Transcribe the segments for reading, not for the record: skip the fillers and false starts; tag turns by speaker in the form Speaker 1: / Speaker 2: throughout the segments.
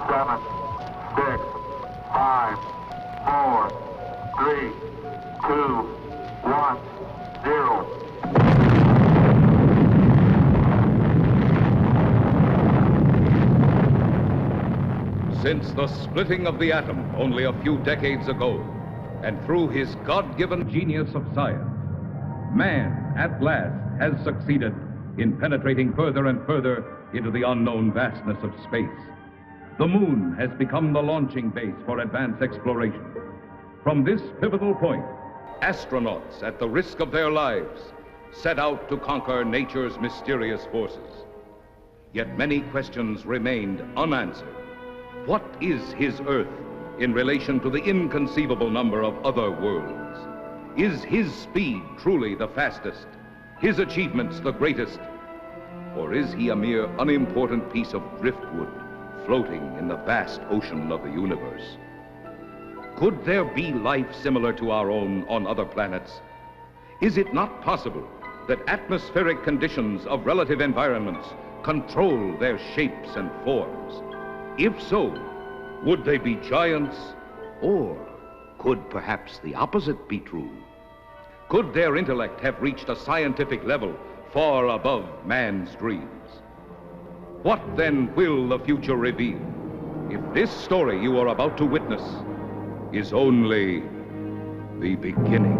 Speaker 1: 7, 6, 5, 4, 3, 2, 1, 0.
Speaker 2: Since the splitting of the atom only a few decades ago, and through his God-given genius of science, man at last has succeeded in penetrating further and further into the unknown vastness of space. The moon has become the launching base for advanced exploration. From this pivotal point, astronauts, at the risk of their lives, set out to conquer nature's mysterious forces. Yet many questions remained unanswered. What is his Earth in relation to the inconceivable number of other worlds? Is his speed truly the fastest, his achievements the greatest? Or is he a mere unimportant piece of driftwood floating in the vast ocean of the universe? Could there be life similar to our own on other planets? Is it not possible that atmospheric conditions of relative environments control their shapes and forms? If so, would they be giants? Or could perhaps the opposite be true? Could their intellect have reached a scientific level far above man's dreams? What then will the future reveal if this story you are about to witness is only the beginning?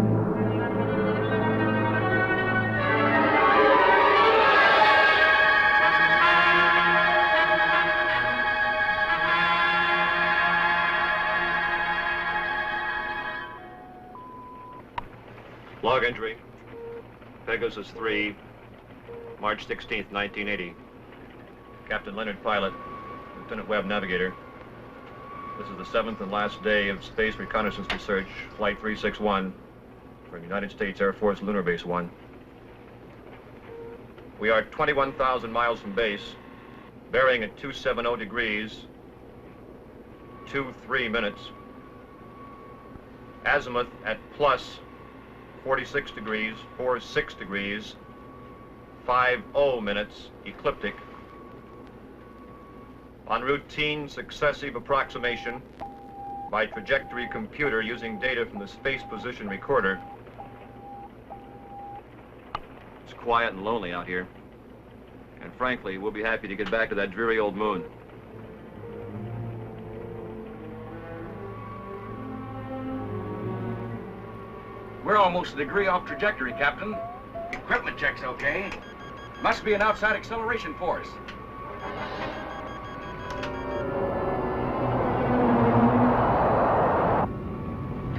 Speaker 3: Log entry, Pegasus 3, March 16th, 1980. Captain Leonard, pilot. Lieutenant Webb, navigator. This is the 7th and last day of space reconnaissance research, Flight 361, from United States Air Force Lunar Base 1. We are 21,000 miles from base, bearing at 270 degrees, 23 minutes. Azimuth at plus 46 degrees, 46 degrees, 50 minutes, ecliptic. On routine successive approximation by trajectory computer using data from the space position recorder. It's quiet and lonely out here. And frankly, we'll be happy to get back to that dreary old moon.
Speaker 4: We're almost a degree off trajectory, Captain. Equipment check's okay. Must be an outside acceleration force.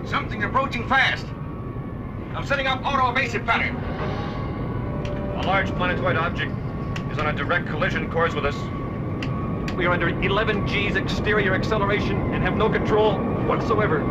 Speaker 4: Something approaching fast. I'm setting up auto-evasive pattern.
Speaker 3: A large planetoid object is on a direct collision course with us.
Speaker 5: We are under 11 G's exterior acceleration and have no control whatsoever.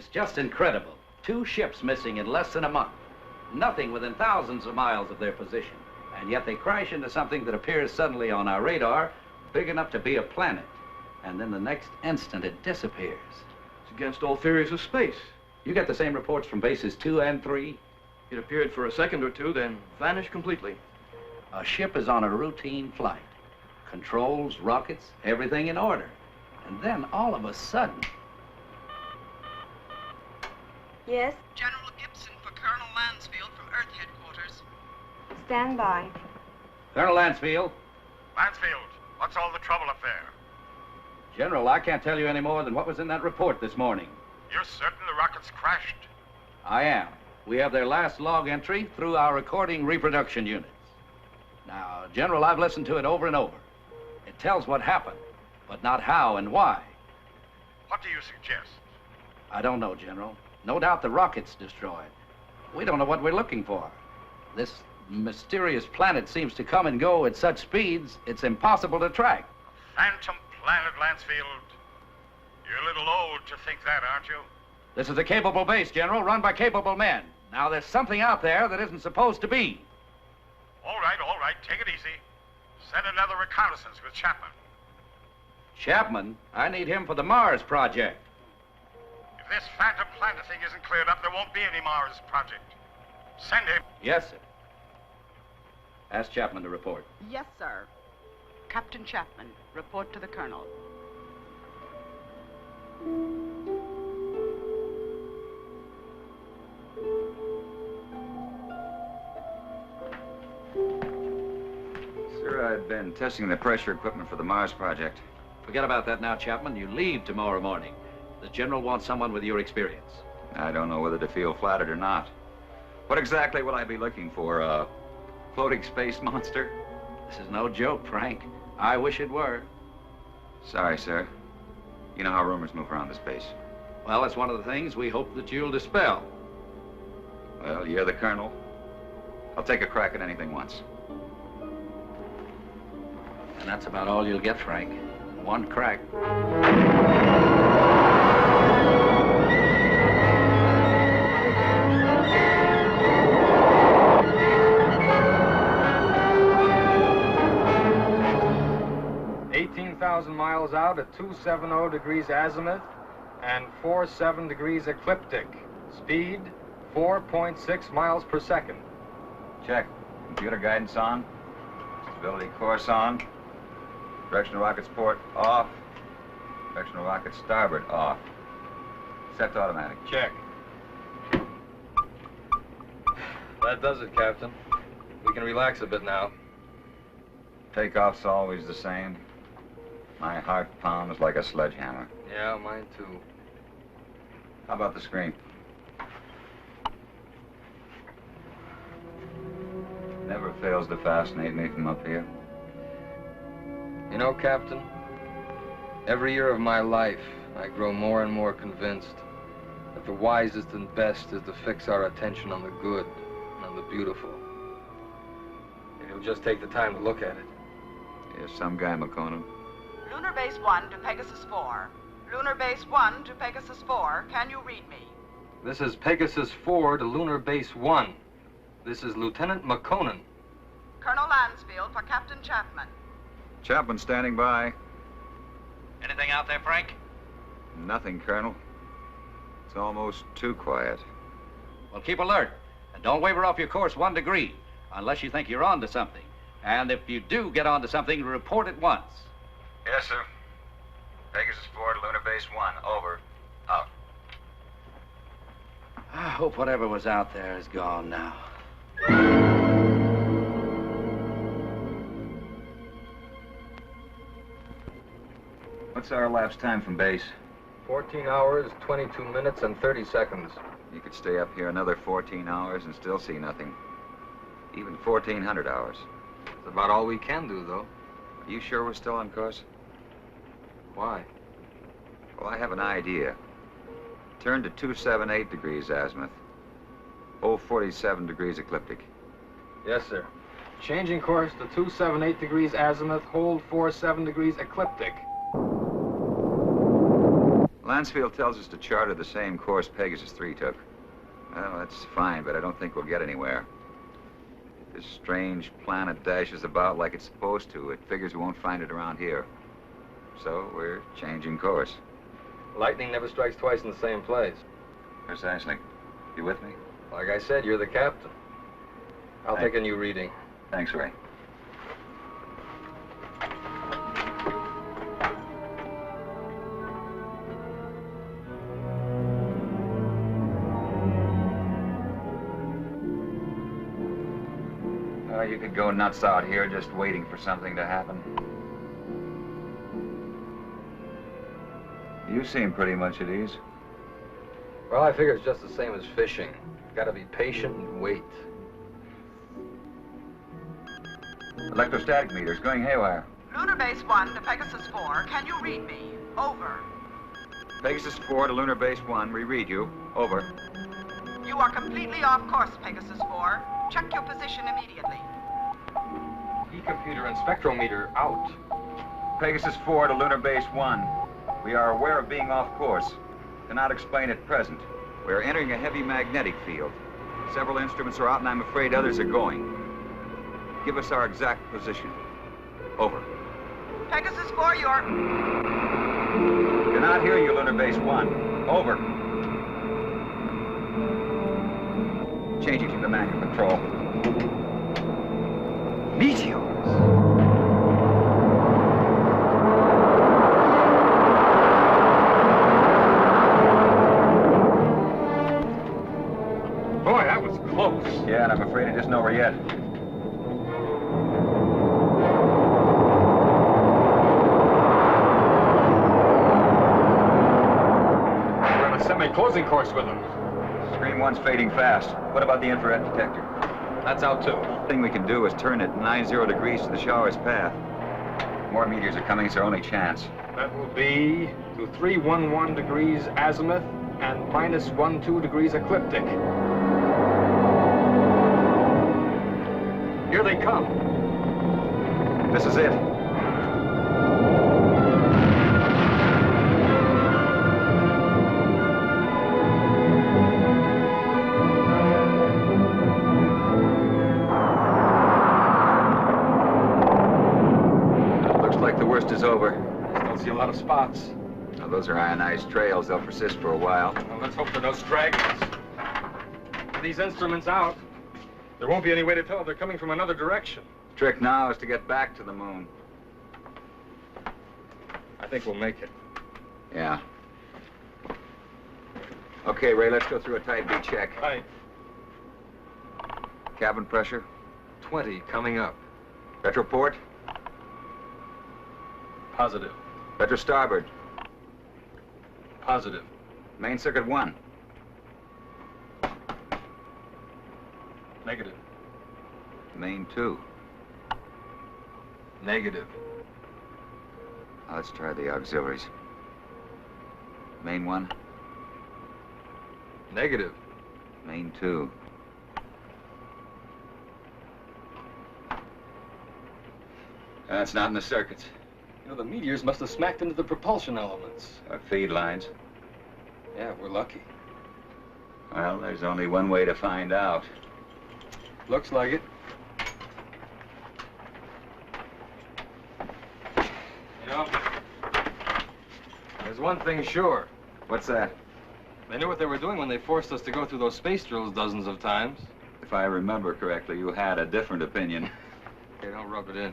Speaker 6: It's just incredible. 2 ships missing in less than a month. Nothing within thousands of miles of their position. And yet they crash into something that appears suddenly on our radar, big enough to be a planet. And then the next instant it disappears.
Speaker 5: It's against all theories of space.
Speaker 6: You get the same reports from bases 2 and 3?
Speaker 5: It appeared for a second or two, then vanished completely.
Speaker 6: A ship is on a routine flight. Controls, rockets, everything in order. And then all of a sudden...
Speaker 7: Yes?
Speaker 8: General Gibson for Colonel Lansfield from Earth Headquarters.
Speaker 7: Stand by.
Speaker 6: Colonel Lansfield.
Speaker 9: Lansfield, what's all the trouble up there?
Speaker 6: General, I can't tell you any more than what was in that report this morning.
Speaker 9: You're certain the rockets crashed?
Speaker 6: I am. We have their last log entry through our recording reproduction units. Now, General, I've listened to it over and over. It tells what happened, but not how and why.
Speaker 9: What do you suggest?
Speaker 6: I don't know, General. No doubt the rocket's destroyed. We don't know what we're looking for. This mysterious planet seems to come and go at such speeds, it's impossible to track.
Speaker 9: Phantom planet, Lansfield. You're a little old to think that, aren't you?
Speaker 6: This is a capable base, General, run by capable men. Now, there's something out there that isn't supposed to be.
Speaker 9: All right, take it easy. Send another reconnaissance with Chapman.
Speaker 6: Chapman? I need him for the Mars project.
Speaker 9: If this phantom planet thing isn't cleared up, there won't be any Mars project. Send him.
Speaker 6: Yes, sir. Ask Chapman to report.
Speaker 8: Yes, sir. Captain Chapman, report to the Colonel.
Speaker 10: Sir, I've been testing the pressure equipment for the Mars project.
Speaker 6: Forget about that now, Chapman. You leave tomorrow morning. The General wants someone with your experience.
Speaker 10: I don't know whether to feel flattered or not. What exactly will I be looking for? A floating space monster?
Speaker 6: This is no joke, Frank. I wish it were.
Speaker 10: Sorry, sir. You know how rumors move around this base.
Speaker 6: Well, it's one of the things we hope that you'll dispel.
Speaker 10: Well, you're the colonel. I'll take a crack at anything once.
Speaker 6: And that's about all you'll get, Frank. One crack.
Speaker 11: 18,000 miles out at 270 degrees azimuth and 47 degrees ecliptic. Speed, 4.6 miles per second.
Speaker 10: Check. Computer guidance on. Stability course on. Directional rockets port off. Directional rocket starboard off. Set to automatic.
Speaker 11: Check. That does it, Captain. We can relax a bit now.
Speaker 10: Takeoff's always the same. My heart pounds like a sledgehammer.
Speaker 11: Yeah, mine too.
Speaker 10: How about the screen? Never fails to fascinate me from up here.
Speaker 11: You know, Captain, every year of my life, I grow more and more convinced that the wisest and best is to fix our attention on the good and on the beautiful. If you'll just take the time to look at it.
Speaker 10: You're some guy, McConan.
Speaker 8: Lunar Base 1 to Pegasus 4. Lunar Base 1 to Pegasus 4. Can you read me?
Speaker 11: This is Pegasus 4 to Lunar Base 1. This is Lieutenant McConan.
Speaker 8: Colonel Lansfield for Captain Chapman.
Speaker 10: Chapman standing by.
Speaker 6: Anything out there, Frank?
Speaker 10: Nothing, Colonel. It's almost too quiet.
Speaker 6: Well, keep alert. And don't waver off your course 1 degree, unless you think you're on to something. And if you do get on to something, report at once.
Speaker 10: Yes, sir. Pegasus 4 to Lunar Base 1. Over. Out.
Speaker 6: I hope whatever was out there is gone now.
Speaker 10: What's our elapsed time from base?
Speaker 11: 14 hours, 22 minutes, and 30 seconds.
Speaker 10: You could stay up here another 14 hours and still see nothing. Even 1,400 hours.
Speaker 11: It's about all we can do, though.
Speaker 10: Are you sure we're still on course?
Speaker 11: Why?
Speaker 10: Well, I have an idea. Turn to 278 degrees azimuth. 047 degrees ecliptic.
Speaker 11: Yes, sir. Changing course to 278 degrees azimuth, hold 47 degrees ecliptic.
Speaker 10: Lansfield tells us to charter the same course Pegasus 3 took. Well, that's fine, but I don't think we'll get anywhere. This strange planet dashes about like it's supposed to. It figures we won't find it around here. So we're changing course.
Speaker 11: Lightning never strikes twice in the same place.
Speaker 10: Precisely. You with me?
Speaker 11: Like I said, you're the captain. I'll take a new reading.
Speaker 10: Thanks, Ray. You could go nuts out here just waiting for something to happen. You seem pretty much at ease.
Speaker 11: Well, I figure it's just the same as fishing. Gotta be patient and wait.
Speaker 10: Electrostatic meters going haywire.
Speaker 8: Lunar Base 1 to Pegasus 4. Can you read me? Over.
Speaker 10: Pegasus 4 to Lunar Base 1. We read you. Over.
Speaker 8: You are completely off course, Pegasus 4. Check your position immediately.
Speaker 11: E-computer and spectrometer out.
Speaker 10: Pegasus 4 to Lunar Base 1. We are aware of being off course. Cannot explain at present. We are entering a heavy magnetic field. Several instruments are out, and I'm afraid others are going. Give us our exact position. Over.
Speaker 8: Pegasus 4, you're...
Speaker 10: Cannot hear you, Lunar Base 1. Over. Changing to the manual control. Meteors!
Speaker 5: Boy, that was close.
Speaker 10: Yeah, and I'm afraid it isn't over yet.
Speaker 5: We're on a semi-closing course with them.
Speaker 10: Screen 1's fading fast. What about the infrared detector?
Speaker 5: That's out too.
Speaker 10: The thing we can do is turn it 90 degrees to the shower's path. More meteors are coming, it's our only chance.
Speaker 5: That will be to 311 degrees azimuth and minus 12 degrees ecliptic. Here they come.
Speaker 10: This is it. Is over.
Speaker 5: I still see a lot of spots.
Speaker 10: Now, those are ionized trails. They'll persist for a while.
Speaker 5: Well, let's hope they're no stragglers. With these instruments out, there won't be any way to tell if they're coming from another direction.
Speaker 10: Trick now is to get back to the moon.
Speaker 5: I think we'll make it.
Speaker 10: Yeah. Okay, Ray, let's go through a type B check.
Speaker 5: Right.
Speaker 10: Cabin pressure?
Speaker 11: 20 coming up.
Speaker 10: Retroport?
Speaker 5: Positive.
Speaker 10: Retro starboard?
Speaker 5: Positive.
Speaker 10: Main circuit 1?
Speaker 5: Negative.
Speaker 10: Main 2?
Speaker 5: Negative.
Speaker 10: Now, let's try the auxiliaries. Main 1?
Speaker 11: Negative.
Speaker 10: Main 2? That's not in the circuits.
Speaker 11: You know, the meteors must have smacked into the propulsion elements.
Speaker 10: Or feed lines.
Speaker 11: Yeah, we're lucky.
Speaker 10: Well, there's only one way to find out.
Speaker 11: Looks like it. You know, there's one thing sure.
Speaker 10: What's that?
Speaker 11: They knew what they were doing when they forced us to go through those space drills dozens of times.
Speaker 10: If I remember correctly, you had a different opinion.
Speaker 11: Okay, don't rub it in.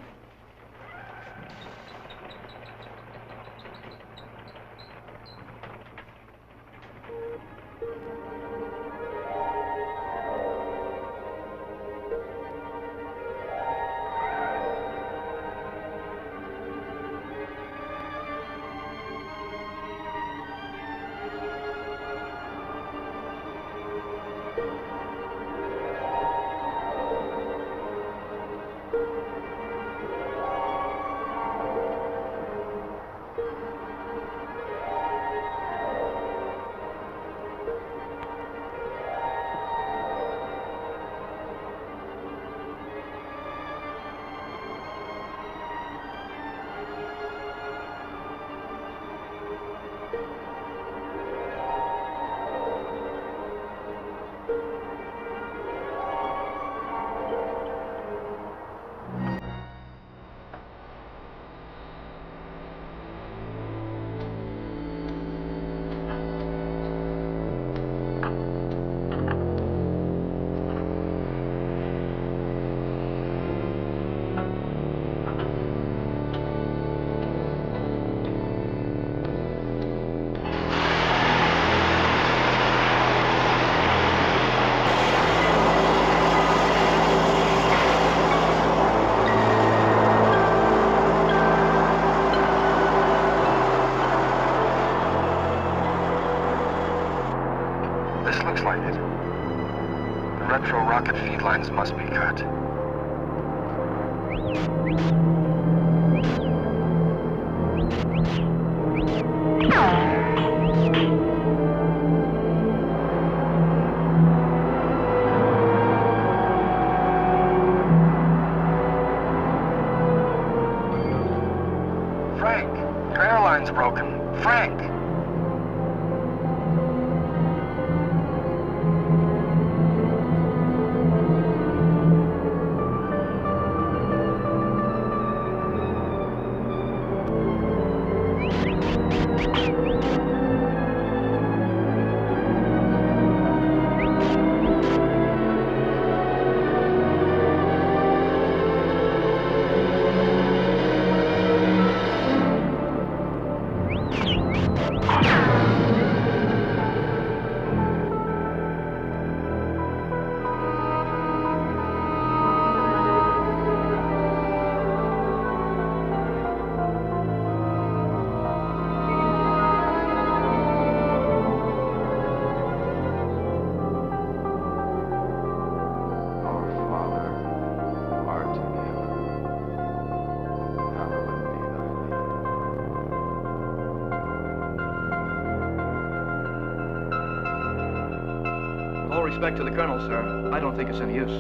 Speaker 11: This looks like it. The retro rocket feed lines must be cut. Frank, your airline's broken. Frank!
Speaker 4: All respect to the Colonel, sir. I don't think it's any use.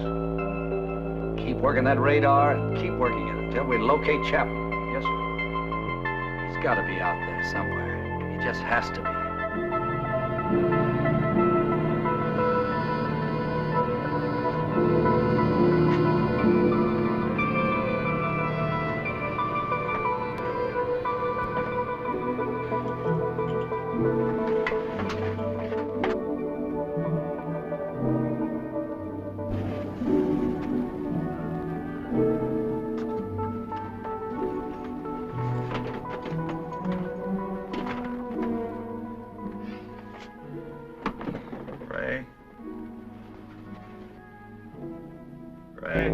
Speaker 6: Keep working that radar and keep working it until we locate Chapman.
Speaker 4: Yes, sir.
Speaker 6: He's got to be out there somewhere. He just has to be.
Speaker 3: Ray. Ray.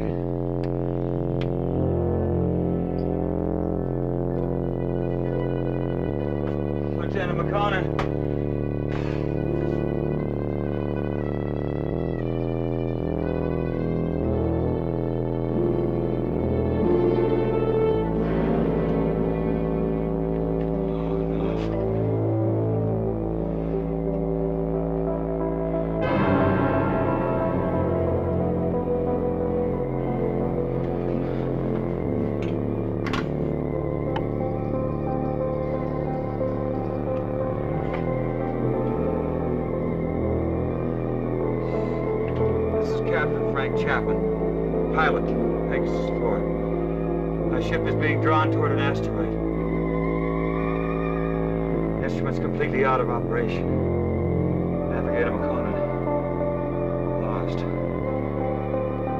Speaker 3: Lieutenant McConnell.
Speaker 12: Frank Chapman, pilot, Pegasus 4. My ship is being drawn toward an asteroid. Instruments completely out of operation. Navigator McConnell. Lost.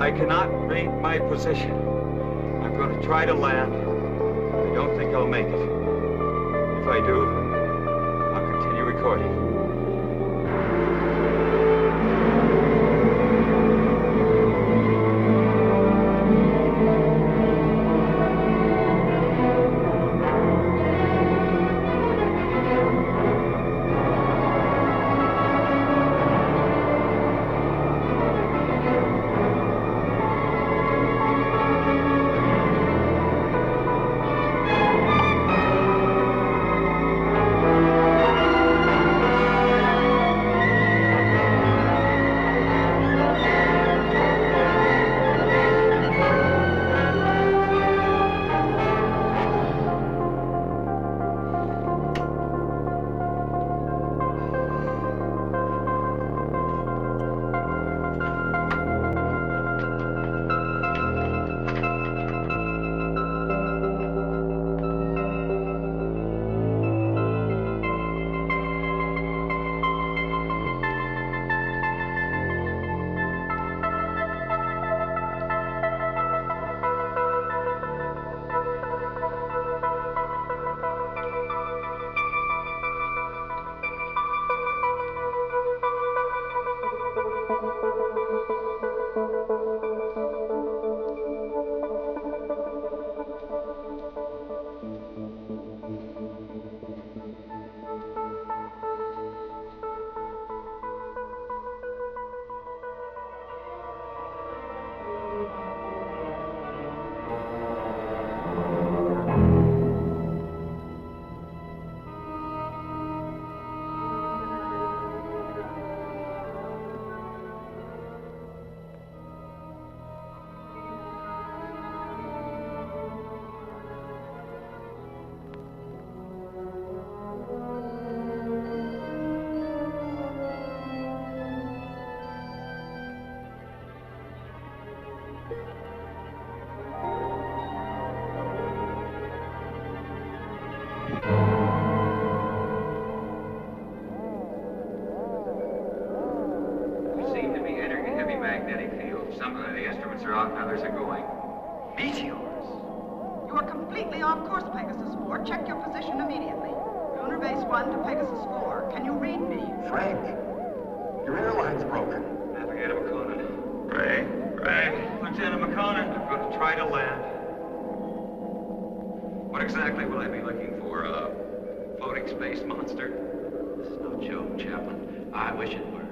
Speaker 12: I cannot read my position. I'm going to try to land. I don't think I'll make it. If I do, I'll continue recording.
Speaker 10: Rockets are out and others are going.
Speaker 8: Meteors? You are completely off course, Pegasus 4. Check your position immediately. Lunar Base 1 to Pegasus 4. Can you read me?
Speaker 9: Frank, your airline's broken.
Speaker 10: Navigator McConan.
Speaker 9: Ray?
Speaker 10: Lieutenant McConan, I'm going to try to land. What exactly will I be looking for? A floating space monster?
Speaker 6: This is no joke, Chaplain. I wish it were.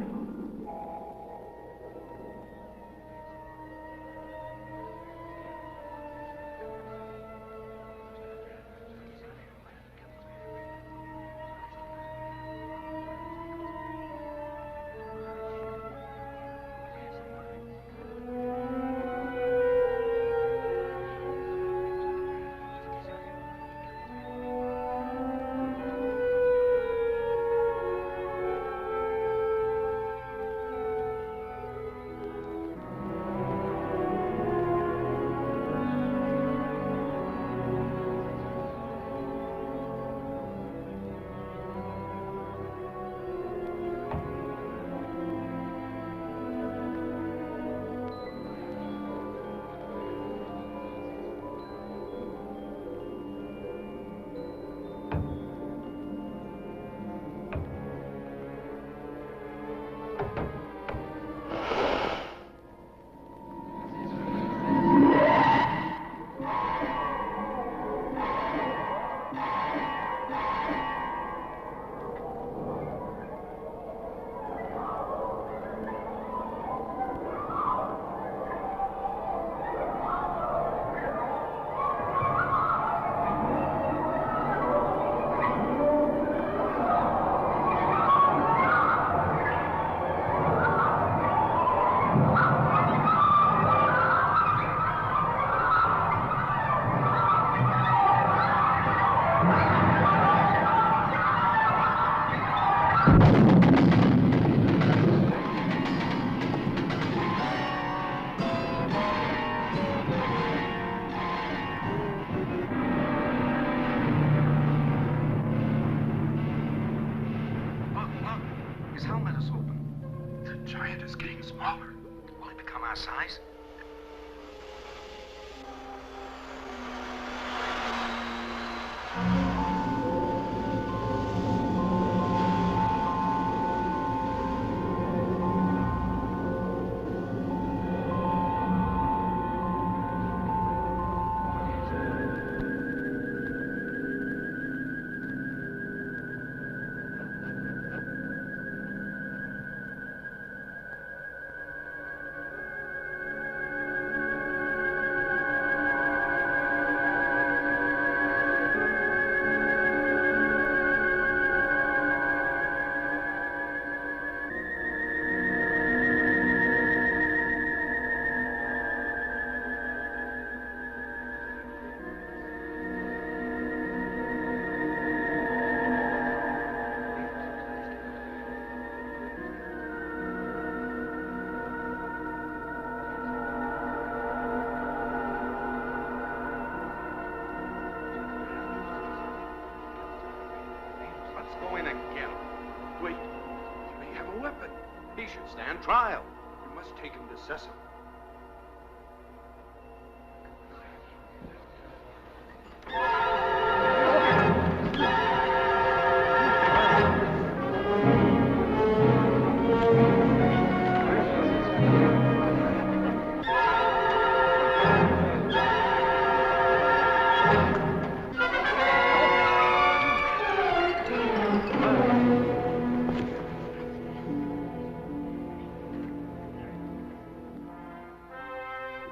Speaker 4: He should stand trial. We must take him to Cecil.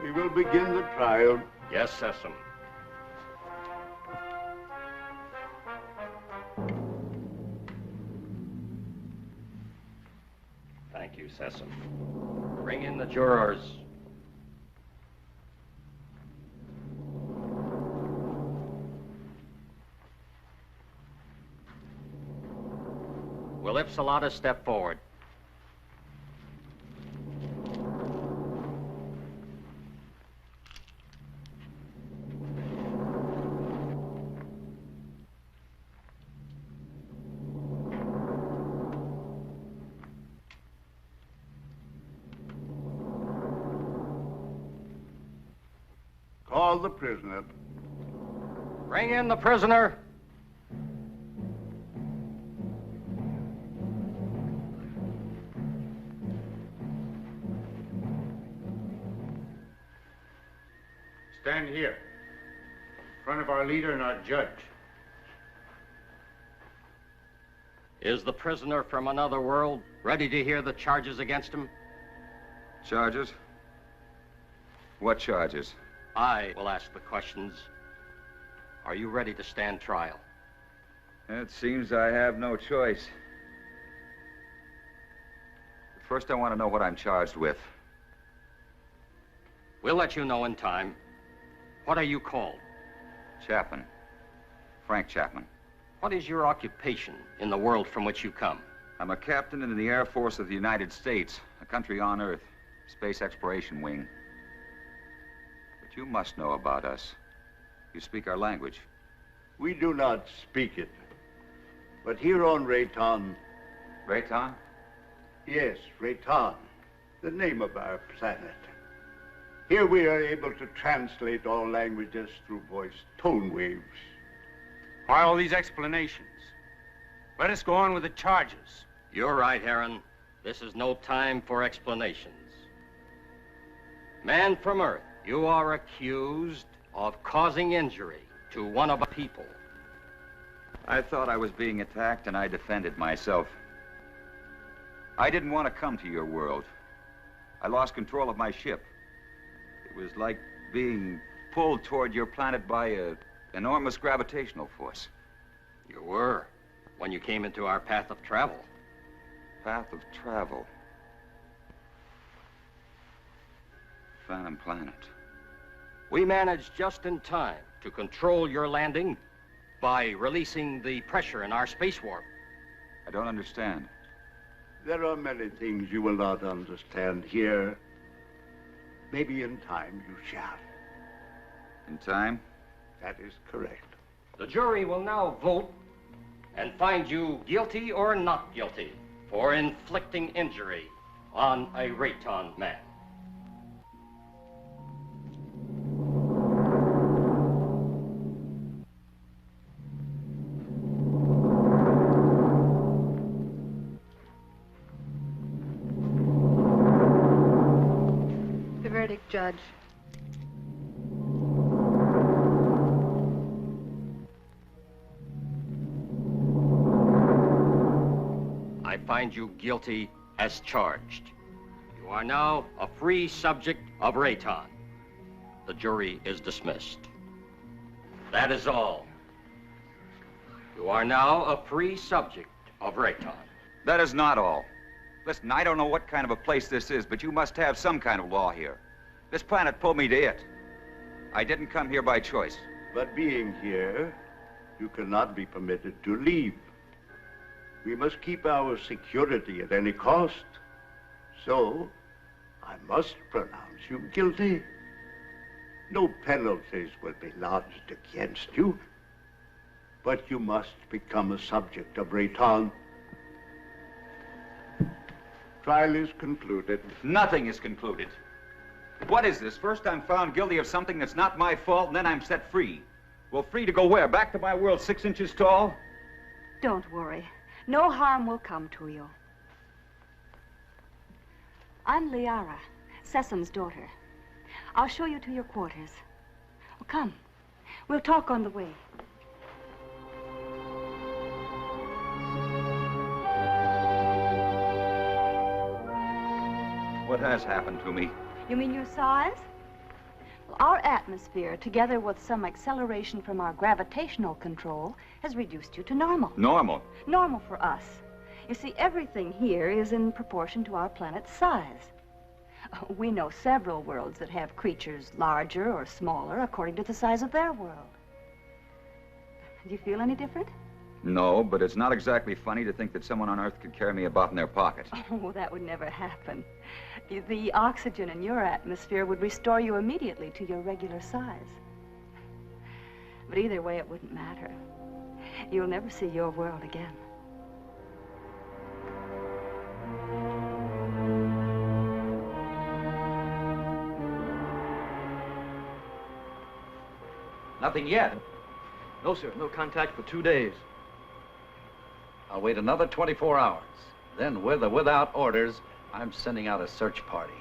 Speaker 13: We will begin the trial.
Speaker 5: Yes, Cecil. Thank you, Cecil. Bring in the jurors. Will Ipsilata step forward?
Speaker 13: call the prisoner.
Speaker 5: Bring in the prisoner.
Speaker 9: Stand here, in front of our leader and our judge.
Speaker 14: Is the prisoner from another world ready to hear the charges against him?
Speaker 10: Charges? What charges?
Speaker 14: I will ask the questions. Are you ready to stand trial?
Speaker 10: It seems I have no choice. First, I want to know what I'm charged with.
Speaker 14: We'll let you know in time. What are you called?
Speaker 10: Chapman. Frank Chapman.
Speaker 14: What is your occupation in the world from which you come?
Speaker 10: I'm a captain in the Air Force of the United States, a country on Earth, Space Exploration Wing. But you must know about us. You speak our language.
Speaker 13: We do not speak it. But here on Rayton...
Speaker 10: Rayton?
Speaker 13: Yes, Rayton, the name of our planet. Here we are able to translate all languages through voice tone waves.
Speaker 9: Why all these explanations? Let us go on with the charges.
Speaker 14: You're right, Heron. This is no time for explanations. Man from Earth, you are accused of causing injury to one of our people.
Speaker 10: I thought I was being attacked and I defended myself. I didn't want to come to your world. I lost control of my ship. It was like being pulled toward your planet by an enormous gravitational force.
Speaker 14: You were, when you came into our path of travel.
Speaker 10: Path of travel. Phantom planet.
Speaker 14: We managed just in time to control your landing by releasing the pressure in our space warp.
Speaker 10: I don't understand.
Speaker 13: There are many things you will not understand here. Maybe in time you shall.
Speaker 10: In time?
Speaker 13: That is correct.
Speaker 14: The jury will now vote and find you guilty or not guilty for inflicting injury on a Rayton man.
Speaker 7: The verdict, Judge.
Speaker 14: I find you guilty as charged. You are now a free subject of Rayton. The jury is dismissed. That is all. You are now a free subject of Rayton.
Speaker 10: That is not all. Listen, I don't know what kind of a place this is, but you must have some kind of law here. This planet pulled me to it. I didn't come here by choice.
Speaker 13: But being here, you cannot be permitted to leave. We must keep our security at any cost. So, I must pronounce you guilty. No penalties will be lodged against you. But you must become a subject of Rayton. Trial is concluded.
Speaker 10: Nothing is concluded. What is this? First I'm found guilty of something that's not my fault, and then I'm set free. Well, free to go where? Back to my world 6 inches tall?
Speaker 15: Don't worry. No harm will come to you. I'm Liara, Sessum's daughter. I'll show you to your quarters. Well, come. We'll talk on the way.
Speaker 10: What has happened to me?
Speaker 15: You mean your size? Well, our atmosphere, together with some acceleration from our gravitational control, has reduced you to normal.
Speaker 10: Normal?
Speaker 15: Normal for us. You see, everything here is in proportion to our planet's size. We know several worlds that have creatures larger or smaller according to the size of their world. Do you feel any different?
Speaker 10: No, but it's not exactly funny to think that someone on Earth could carry me about in their pocket.
Speaker 15: Oh, that would never happen. The oxygen in your atmosphere would restore you immediately to your regular size. But either way, it wouldn't matter. You'll never see your world again.
Speaker 6: Nothing yet.
Speaker 5: No, sir. No contact for 2 days.
Speaker 6: I'll wait another 24 hours. Then, with or without orders, I'm sending out a search party.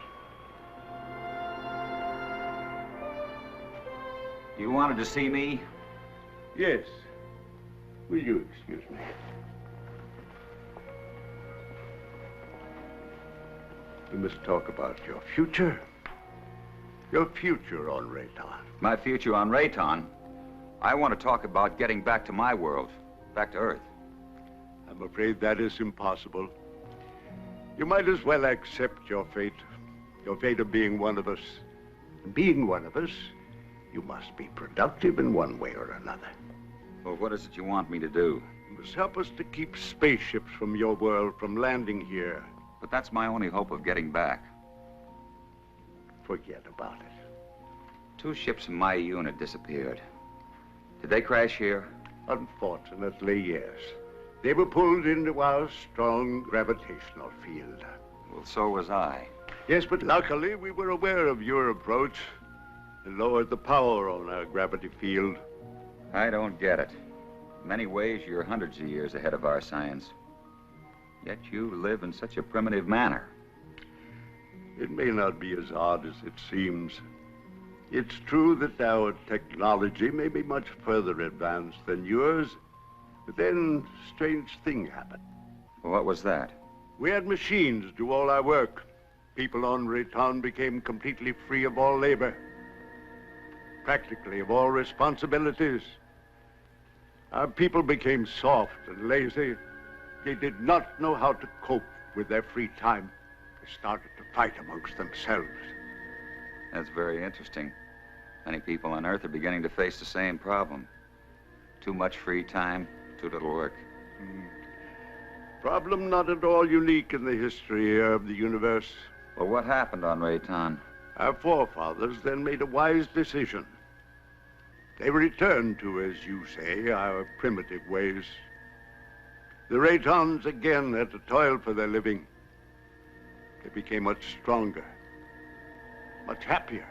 Speaker 10: You wanted to see me?
Speaker 13: Yes. Will you excuse me? We must talk about your future. Your future on Rayton.
Speaker 10: My future on Rayton? I want to talk about getting back to my world, back to Earth.
Speaker 13: I'm afraid that is impossible. You might as well accept your fate of being one of us. And being one of us, you must be productive in one way or another.
Speaker 10: Well, what is it you want me to do?
Speaker 13: You must help us to keep spaceships from your world from landing here.
Speaker 10: But that's my only hope of getting back.
Speaker 13: Forget about it.
Speaker 10: 2 ships in my unit disappeared. Did they crash here?
Speaker 13: Unfortunately, yes. They were pulled into our strong gravitational field.
Speaker 10: Well, so was I.
Speaker 13: Yes, but luckily we were aware of your approach and lowered the power on our gravity field.
Speaker 10: I don't get it. In many ways, you're hundreds of years ahead of our science. Yet you live in such a primitive manner.
Speaker 13: It may not be as odd as it seems. It's true that our technology may be much further advanced than yours, but then a strange thing happened.
Speaker 10: What was that?
Speaker 13: We had machines do all our work. People on Rayton became completely free of all labor, practically of all responsibilities. Our people became soft and lazy. They did not know how to cope with their free time. They started to fight amongst themselves.
Speaker 10: That's very interesting. Many people on Earth are beginning to face the same problem. Too much free time, too little work.
Speaker 13: Problem not at all unique in the history of the universe.
Speaker 10: Well, what happened on Rayton?
Speaker 13: Our forefathers then made a wise decision. They returned to, as you say, our primitive ways. The Raytons again had to toil for their living. They became much stronger, much happier,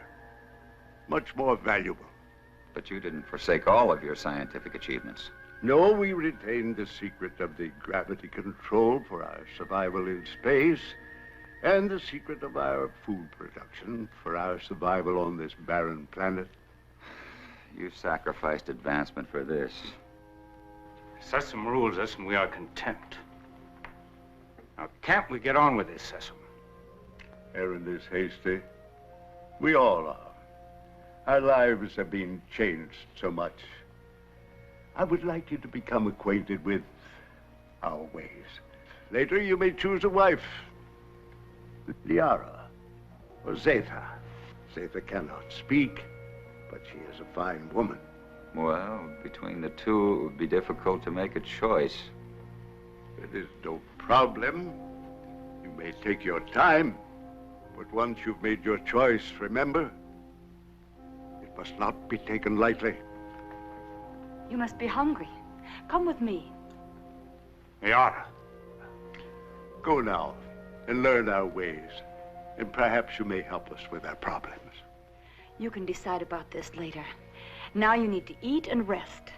Speaker 13: much more valuable.
Speaker 10: But you didn't forsake all of your scientific achievements.
Speaker 13: No, we retained the secret of the gravity control for our survival in space, and the secret of our food production for our survival on this barren planet.
Speaker 10: You sacrificed advancement for this.
Speaker 5: Sesame rules us and we are content. Now, can't we get on with this, Sesame?
Speaker 13: Errand is hasty. We all are. Our lives have been changed so much. I would like you to become acquainted with our ways. Later, you may choose a wife. Liara or Zeta. Zeta cannot speak, but she is a fine woman.
Speaker 10: Well, between the two, it would be difficult to make a choice.
Speaker 13: It is no problem. You may take your time, but once you've made your choice, remember, it must not be taken lightly.
Speaker 15: You must be hungry. Come with me.
Speaker 5: Liara.
Speaker 13: Go now and learn our ways, and perhaps you may help us with our problems.
Speaker 15: You can decide about this later. Now you need to eat and rest.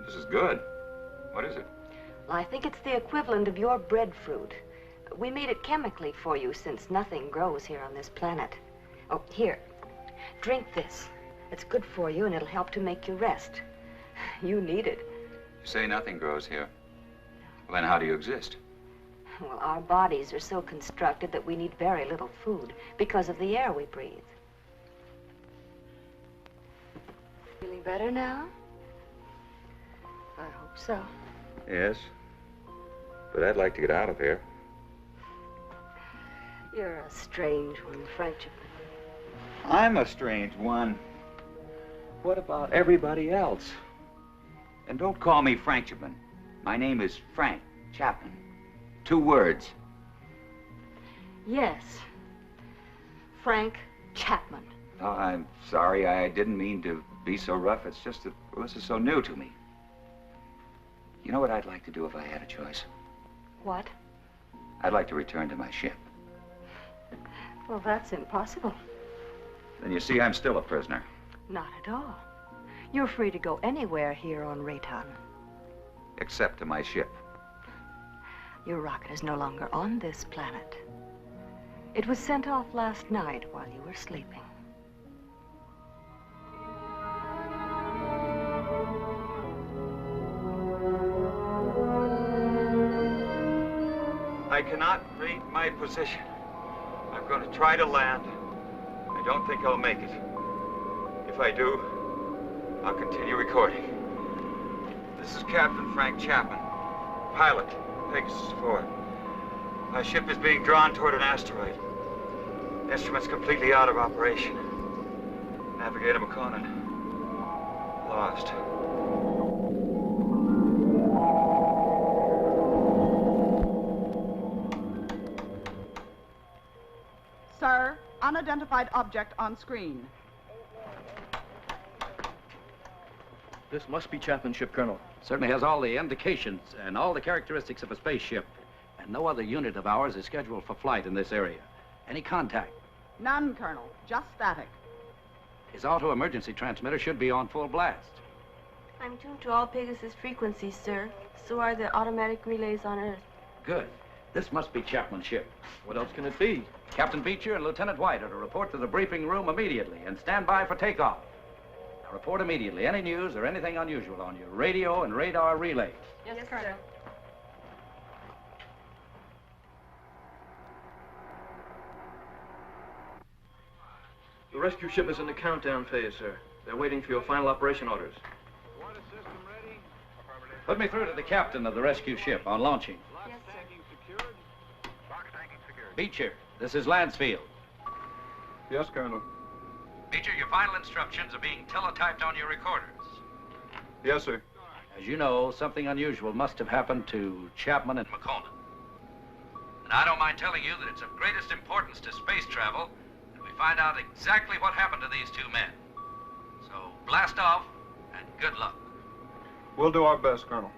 Speaker 10: This is good. What is it?
Speaker 15: Well, I think it's the equivalent of your breadfruit. We made it chemically for you since nothing grows here on this planet. Oh, here. Drink this. It's good for you and it'll help to make you rest. You need it.
Speaker 10: You say nothing grows here. Well, then how do you exist?
Speaker 15: Well, our bodies are so constructed that we need very little food because of the air we breathe. Feeling better now? I hope so.
Speaker 10: Yes. But I'd like to get out of here.
Speaker 15: You're a strange one, Frenchman.
Speaker 10: I'm a strange one. What about everybody else? And don't call me Frenchman. My name is Frank Chapman. 2 words.
Speaker 15: Yes. Frank Chapman.
Speaker 10: No, I'm sorry. I didn't mean to be so rough. It's just that this is so new to me. You know what I'd like to do if I had a choice?
Speaker 15: What?
Speaker 10: I'd like to return to my ship.
Speaker 15: Well, that's impossible.
Speaker 10: Then you see, I'm still a prisoner.
Speaker 15: Not at all. You're free to go anywhere here on Rayton.
Speaker 10: Except to my ship.
Speaker 15: Your rocket is no longer on this planet. It was sent off last night while you were sleeping.
Speaker 12: I cannot read my position. I'm going to try to land. I don't think I'll make it. If I do, I'll continue recording. This is Captain Frank Chapman, pilot, Pegasus 4. My ship is being drawn toward an asteroid. Instruments completely out of operation. Navigator McConan, lost.
Speaker 8: Sir, unidentified object on screen.
Speaker 16: This must be Chapman's ship, Colonel.
Speaker 6: Certainly has all the indications and all the characteristics of a spaceship. And no other unit of ours is scheduled for flight in this area. Any contact?
Speaker 8: None, Colonel. Just static.
Speaker 6: His auto emergency transmitter should be on full blast.
Speaker 7: I'm tuned to all Pegasus frequencies, sir. So are the automatic relays on Earth.
Speaker 6: Good. This must be Chapman's ship.
Speaker 16: What else can it be?
Speaker 6: Captain Beecher and Lieutenant White are to report to the briefing room immediately and stand by for takeoff. Now report immediately any news or anything unusual on your radio and radar relays.
Speaker 7: Yes, Colonel.
Speaker 16: The rescue ship is in the countdown phase, sir. They're waiting for your final operation orders.
Speaker 6: Put me through to the captain of the rescue ship on launching.
Speaker 7: Yes, sir.
Speaker 6: Beecher, this is Lansfield.
Speaker 5: Yes, Colonel.
Speaker 6: Beecher, your final instructions are being teletyped on your recorders.
Speaker 5: Yes, sir.
Speaker 6: As you know, something unusual must have happened to Chapman and McConan. And I don't mind telling you that it's of greatest importance to space travel that we find out exactly what happened to these two men. So blast off and good luck.
Speaker 5: We'll do our best, Colonel.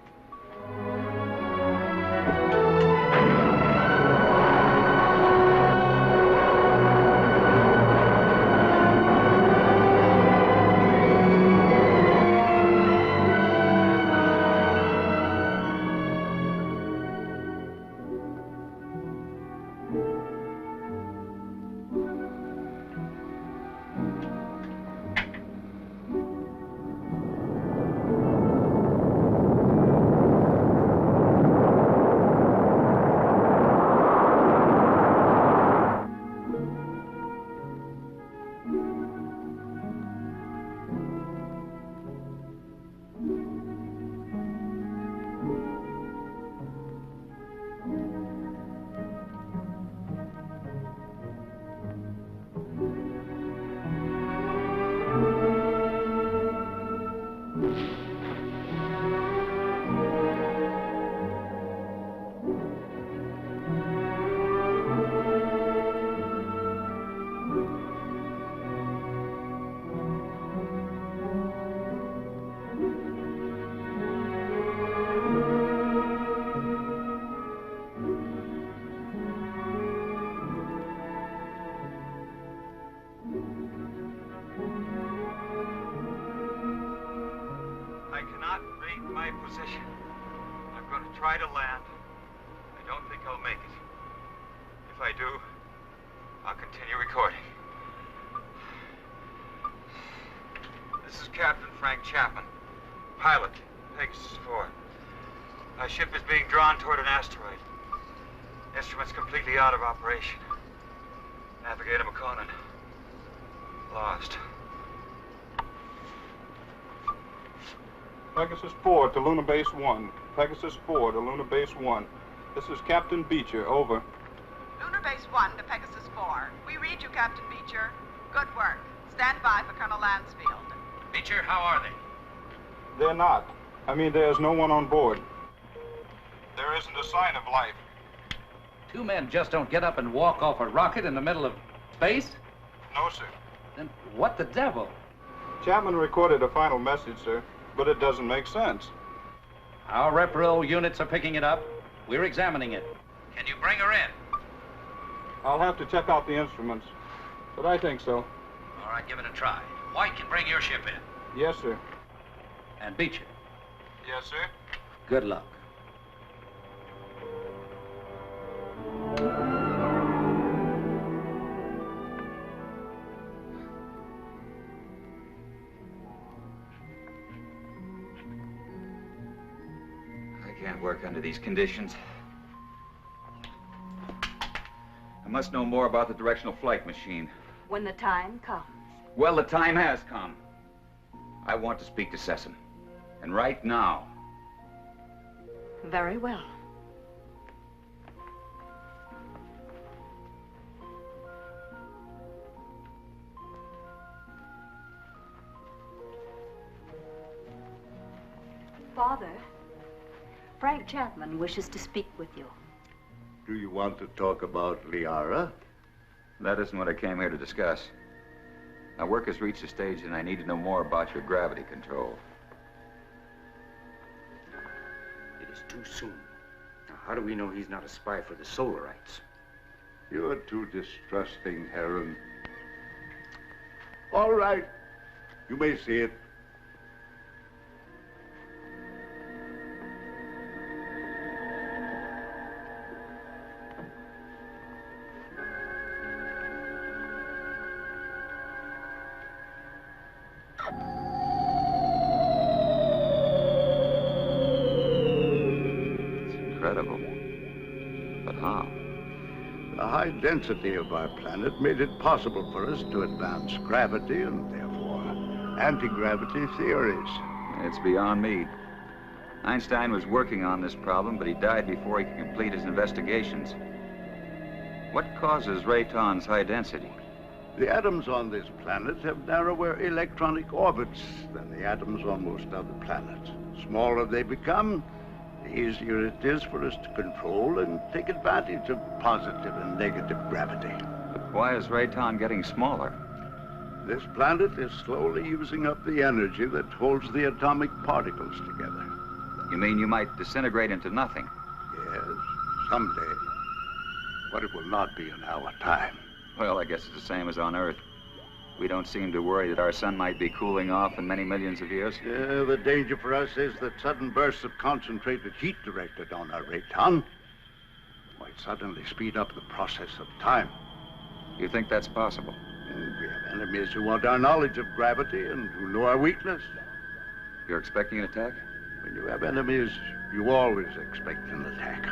Speaker 12: I cannot read my position. I'm going to try to land. I don't think I'll make it. If I do, I'll continue recording. This is Captain Frank Chapman, pilot, Pegasus 4. My ship is being drawn toward an asteroid. Instruments completely out of operation. Navigator McConan, lost.
Speaker 5: Pegasus 4 to Lunar Base 1. Pegasus 4 to Lunar Base 1. This is Captain Beecher, over.
Speaker 8: Lunar Base 1 to Pegasus 4. We read you, Captain Beecher. Good work. Stand by for Colonel Lansfield.
Speaker 6: Beecher, how are they?
Speaker 5: They're not. I mean, there's no one on board. There isn't a sign of life.
Speaker 6: Two men just don't get up and walk off a rocket in the middle of space?
Speaker 5: No, sir.
Speaker 6: Then what the devil?
Speaker 17: Chapman recorded a final message, sir, but it doesn't make sense.
Speaker 6: Our repro units are picking it up. We're examining it. Can you bring her in?
Speaker 17: I'll have to check out the instruments, but I think so.
Speaker 6: All right, give it a try. White can bring your ship in.
Speaker 17: Yes, sir.
Speaker 6: And Beecher.
Speaker 17: Yes, sir.
Speaker 6: Good luck.
Speaker 10: I can't work under these conditions. I must know more about the directional flight machine.
Speaker 15: When the time comes.
Speaker 10: Well, the time has come. I want to speak to Sessom. And right now.
Speaker 15: Very well. Father, Frank Chapman wishes to speak with you.
Speaker 13: Do you want to talk about Liara?
Speaker 10: That isn't what I came here to discuss. My work has reached a stage and I need to know more about your gravity control.
Speaker 4: It is too soon. Now, how do we know he's not a spy for the Solarites?
Speaker 13: You're too distrusting, Heron. All right. You may see it. The high density of our planet made it possible for us to advance gravity and therefore anti-gravity theories.
Speaker 10: It's beyond me. Einstein was working on this problem, but he died before he could complete his investigations. What causes Rayton's high density?
Speaker 13: The atoms on this planet have narrower electronic orbits than the atoms on most other planets. The smaller they become, the easier it is for us to control and take advantage of positive and negative gravity.
Speaker 10: But why is Rayton getting smaller?
Speaker 13: This planet is slowly using up the energy that holds the atomic particles together.
Speaker 10: You mean you might disintegrate into nothing?
Speaker 13: Yes, someday. But it will not be in our time.
Speaker 10: Well, I guess it's the same as on Earth. We don't seem to worry that our sun might be cooling off in many millions of years.
Speaker 13: Yeah, the danger for us is that sudden bursts of concentrated heat directed on our Rayton might suddenly speed up the process of time.
Speaker 10: You think that's possible?
Speaker 13: We have enemies who want our knowledge of gravity and who know our weakness.
Speaker 10: You're expecting an attack?
Speaker 13: When you have enemies, you always expect an attack.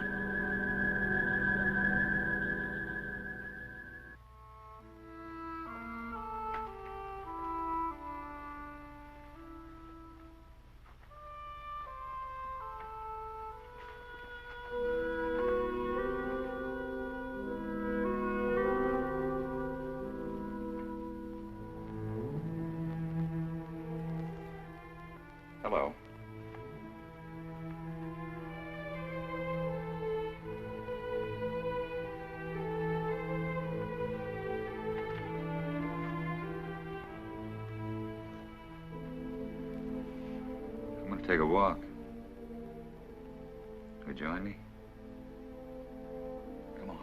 Speaker 10: Hello. I'm going to take a walk. Could you join me? Come on.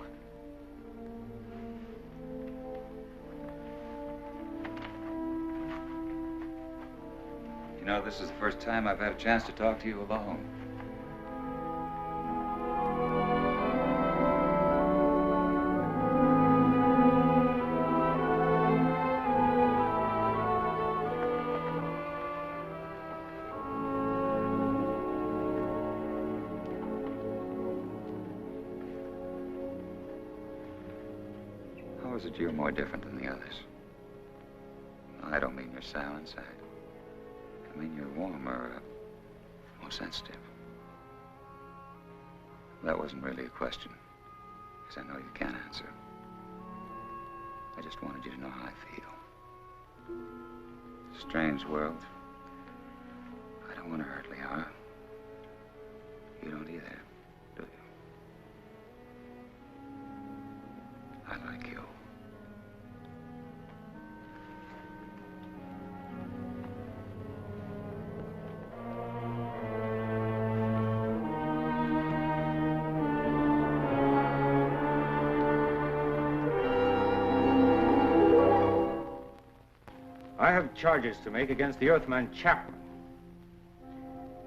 Speaker 10: You know, this is the first time I've had a chance to talk to you alone. How is it you're more different than the others? I don't mean you're sour inside. I mean, you're warmer, more sensitive. That wasn't really a question, because I know you can't answer. I just wanted you to know how I feel. Strange world. I don't want to hurt Liara. You don't either, do you? I like you.
Speaker 18: I have charges to make against the Earthman Chapman.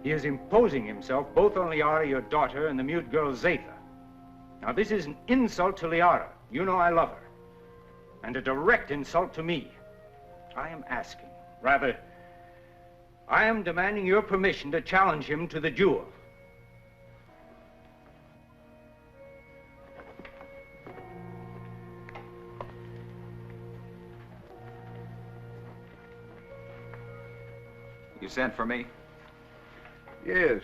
Speaker 18: He is imposing himself both on Liara, your daughter, and the mute girl Zeta. Now, this is an insult to Liara. You know I love her. And a direct insult to me. I am asking, rather, I am demanding your permission to challenge him to the duel.
Speaker 10: You sent for me?
Speaker 13: Yes.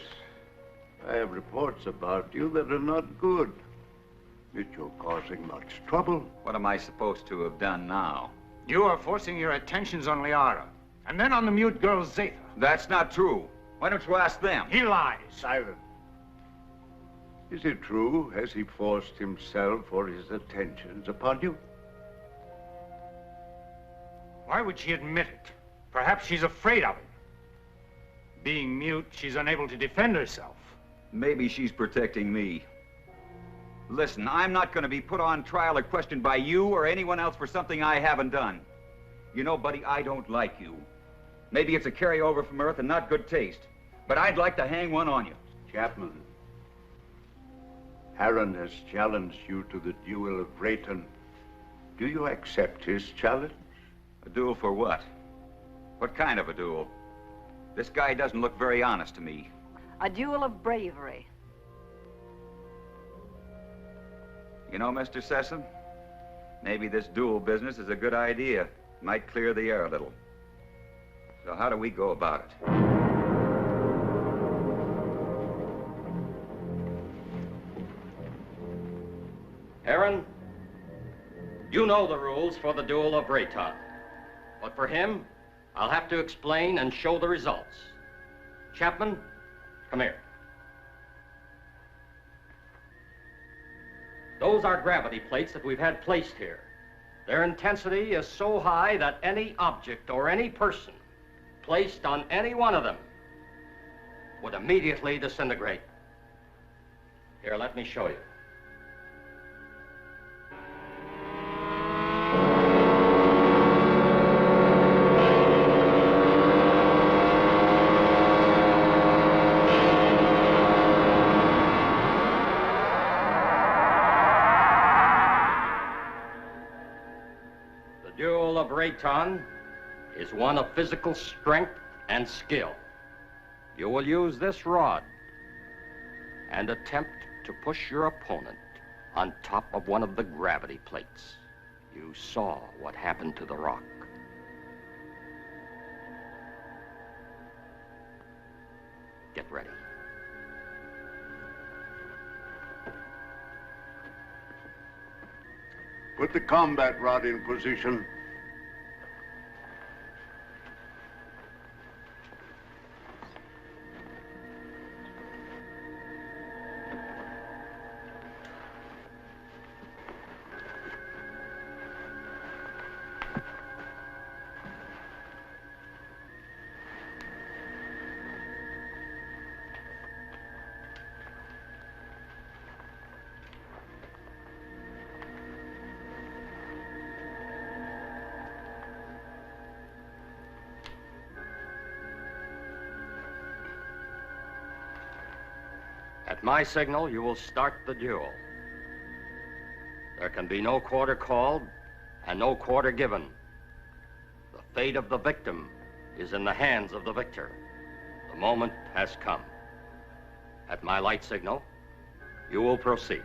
Speaker 13: I have reports about you that are not good. That you're causing much trouble.
Speaker 10: What am I supposed to have done now?
Speaker 18: You are forcing your attentions on Liara, and then on the mute girl Zeta.
Speaker 10: That's not true. Why don't you ask them?
Speaker 18: He lies.
Speaker 13: Silence. Is it true? Has he forced himself or his attentions upon you?
Speaker 18: Why would she admit it? Perhaps she's afraid of him. Being mute, she's unable to defend herself.
Speaker 10: Maybe she's protecting me. Listen, I'm not going to be put on trial or questioned by you or anyone else for something I haven't done. You know, buddy, I don't like you. Maybe it's a carryover from Earth and not good taste, but I'd like to hang one on you.
Speaker 13: Chapman, Aaron has challenged you to the duel of Rayton. Do you accept his challenge?
Speaker 10: A duel for what? What kind of a duel? This guy doesn't look very honest to me.
Speaker 15: A duel of bravery.
Speaker 10: You know, Mr. Sessom, maybe this duel business is a good idea. Might clear the air a little. So how do we go about it?
Speaker 14: Aaron, you know the rules for the duel of Rayton. But for him, I'll have to explain and show the results. Chapman, come here. Those are gravity plates that we've had placed here. Their intensity is so high that any object or any person placed on any one of them would immediately disintegrate. Here, let me show you. Rayton is one of physical strength and skill. You will use this rod and attempt to push your opponent on top of one of the gravity plates. You saw what happened to the rock. Get ready.
Speaker 13: Put the combat rod in position.
Speaker 14: At my signal, you will start the duel. There can be no quarter called and no quarter given. The fate of the victim is in the hands of the victor. The moment has come. At my light signal, you will proceed.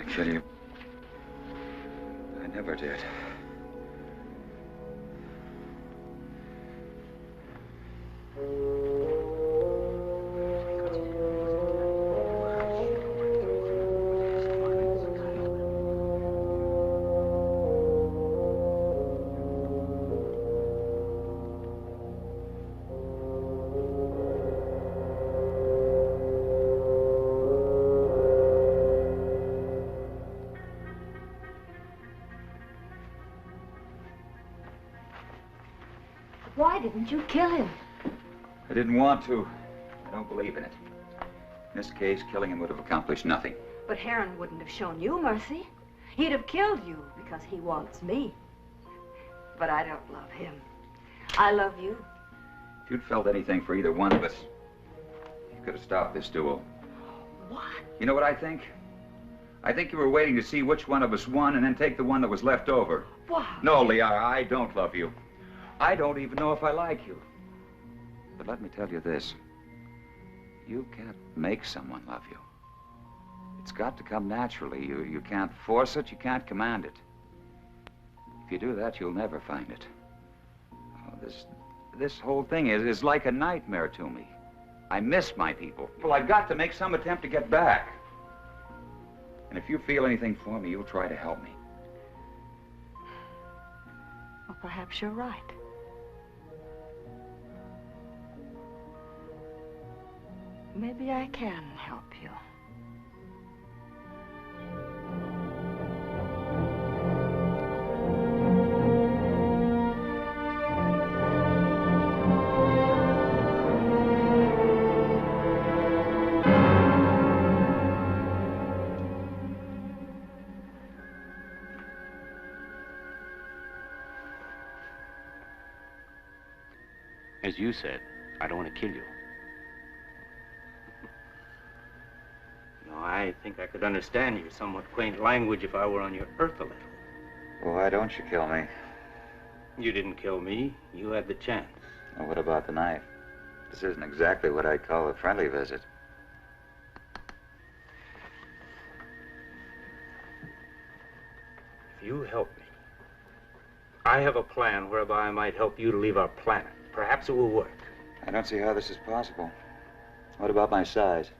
Speaker 10: kill you. I never did.
Speaker 15: Why didn't you kill him?
Speaker 10: I didn't want to. I don't believe in it. In this case, killing him would have accomplished nothing.
Speaker 15: But Heron wouldn't have shown you mercy. He'd have killed you because he wants me. But I don't love him. I love you.
Speaker 10: If you'd felt anything for either one of us, you could have stopped this duel.
Speaker 15: What?
Speaker 10: You know what I think? I think you were waiting to see which one of us won and then take the one that was left over.
Speaker 15: What?
Speaker 10: No, Liara, I don't love you. I don't even know if I like you. But let me tell you this. You can't make someone love you. It's got to come naturally. You can't force it, you can't command it. If you do that, you'll never find it. Oh, this whole thing is like a nightmare to me. I miss my people. Well, I've got to make some attempt to get back. And if you feel anything for me, you'll try to help me.
Speaker 15: Well, perhaps you're right. Maybe I can help you.
Speaker 19: As you said, I don't want to kill you. I think I could understand your somewhat quaint language if I were on your earth a little.
Speaker 10: Well, why don't you kill me?
Speaker 19: You didn't kill me. You had the chance.
Speaker 10: Well, what about the knife? This isn't exactly what I'd call a friendly visit.
Speaker 19: If you help me, I have a plan whereby I might help you to leave our planet. Perhaps it will work.
Speaker 10: I don't see how this is possible. What about my size?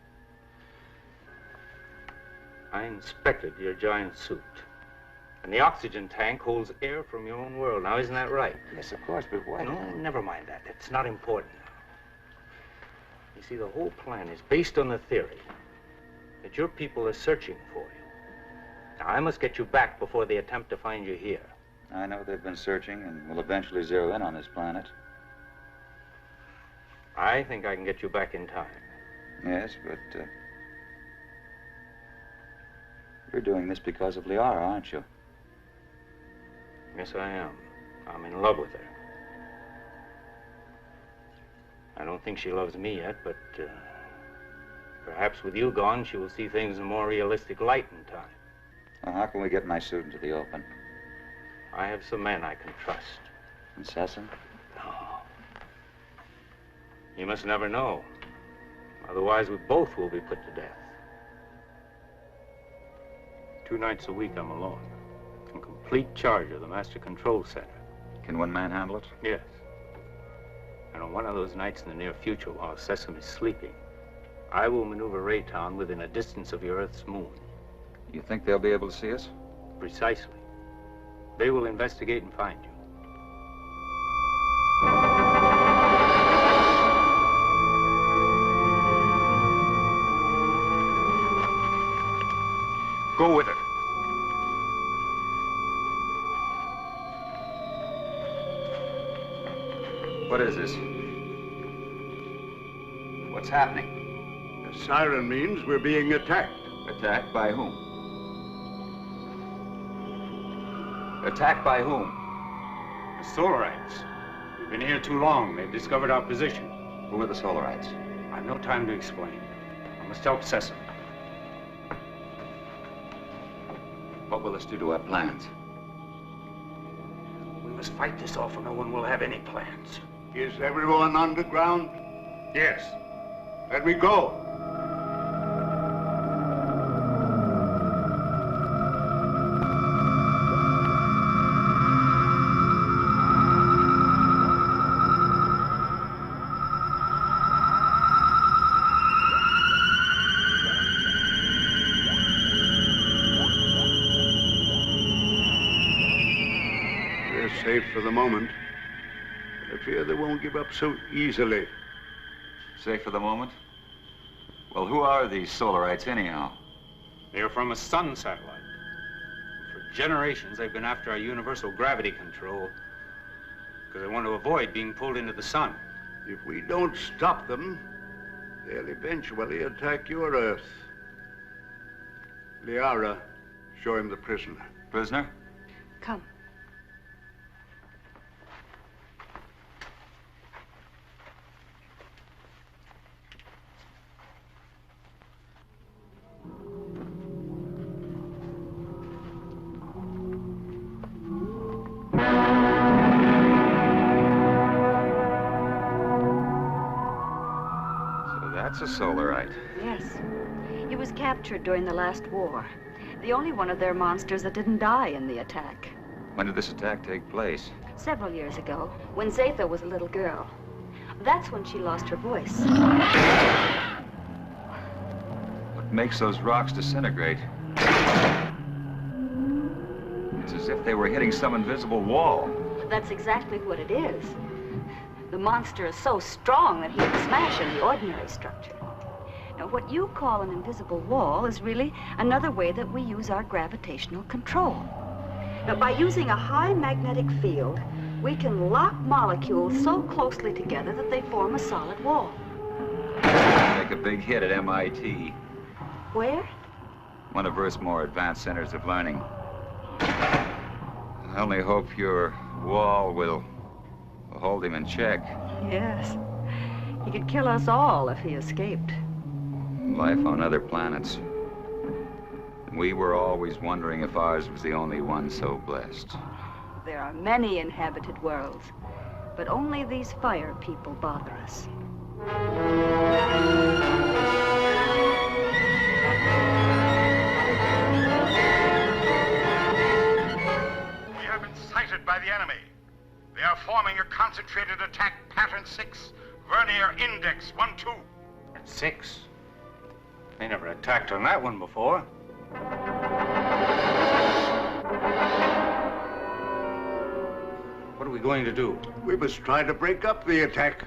Speaker 19: I inspected your giant suit. And the oxygen tank holds air from your own world. Now, isn't that right?
Speaker 10: Yes, of course, but why?
Speaker 19: No, never mind that. It's not important now. You see, the whole plan is based on the theory that your people are searching for you. Now, I must get you back before they attempt to find you here.
Speaker 10: I know they've been searching and will eventually zero in on this planet.
Speaker 19: I think I can get you back in time.
Speaker 10: Yes, but you're doing this because of Liara, aren't you?
Speaker 19: Yes, I am. I'm in love with her. I don't think she loves me yet, but perhaps with you gone, she will see things in a more realistic light in time.
Speaker 10: Well, how can we get my suit into the open?
Speaker 19: I have some men I can trust.
Speaker 10: Incessant?
Speaker 19: No. You must never know. Otherwise, we both will be put to death. 2 nights a week, I'm alone. In complete charge of the Master Control Center.
Speaker 10: Can one man handle it?
Speaker 19: Yes. And on one of those nights in the near future, while Sesame is sleeping, I will maneuver Raytown within a distance of your Earth's moon.
Speaker 10: You think they'll be able to see us?
Speaker 19: Precisely. They will investigate and find you.
Speaker 5: Go with her.
Speaker 10: What is this? What's happening?
Speaker 13: The siren means we're being attacked.
Speaker 10: Attacked by whom? Attacked by whom?
Speaker 18: The Solarites. We've been here too long. They've discovered our position.
Speaker 10: Who are the Solarites?
Speaker 18: I've no time to explain. I must help Sesame.
Speaker 10: What will this do to our plans?
Speaker 18: We must fight this off or no one will have any plans.
Speaker 13: Is everyone underground?
Speaker 18: Yes.
Speaker 13: Let me go. safe for the moment. But I fear they won't give up so easily.
Speaker 10: Safe for the moment? Well, who are these Solarites anyhow?
Speaker 18: They're from a sun satellite. For generations, they've been after our universal gravity control because they want to avoid being pulled into the sun.
Speaker 13: If we don't stop them, they'll eventually attack your Earth. Liara, show him the prisoner.
Speaker 10: Prisoner?
Speaker 15: Come.
Speaker 10: That's a Solarite.
Speaker 15: Yes. He was captured during the last war. The only one of their monsters that didn't die in the attack.
Speaker 10: When did this attack take place?
Speaker 15: Several years ago, when Zatha was a little girl. That's when she lost her voice.
Speaker 10: What makes those rocks disintegrate? It's as if they were hitting some invisible wall.
Speaker 15: That's exactly what it is. The monster is so strong that he would smash any ordinary structure. Now, what you call an invisible wall is really another way that we use our gravitational control. Now, by using a high magnetic field, we can lock molecules so closely together that they form a solid wall.
Speaker 10: Make a big hit at MIT,
Speaker 15: Where?
Speaker 10: one of Earth's more advanced centers of learning. I only hope your wall will hold him in check.
Speaker 15: Yes. He could kill us all if he escaped.
Speaker 10: Life on other planets. We were always wondering if ours was the only one so blessed.
Speaker 15: There are many inhabited worlds, but only these fire people bother us.
Speaker 9: We have been sighted by the enemy. They are forming a concentrated attack pattern 6, vernier index 1-2.
Speaker 18: That's 6. They never attacked on that one before. What are we going to do?
Speaker 13: We must try to break up the attack.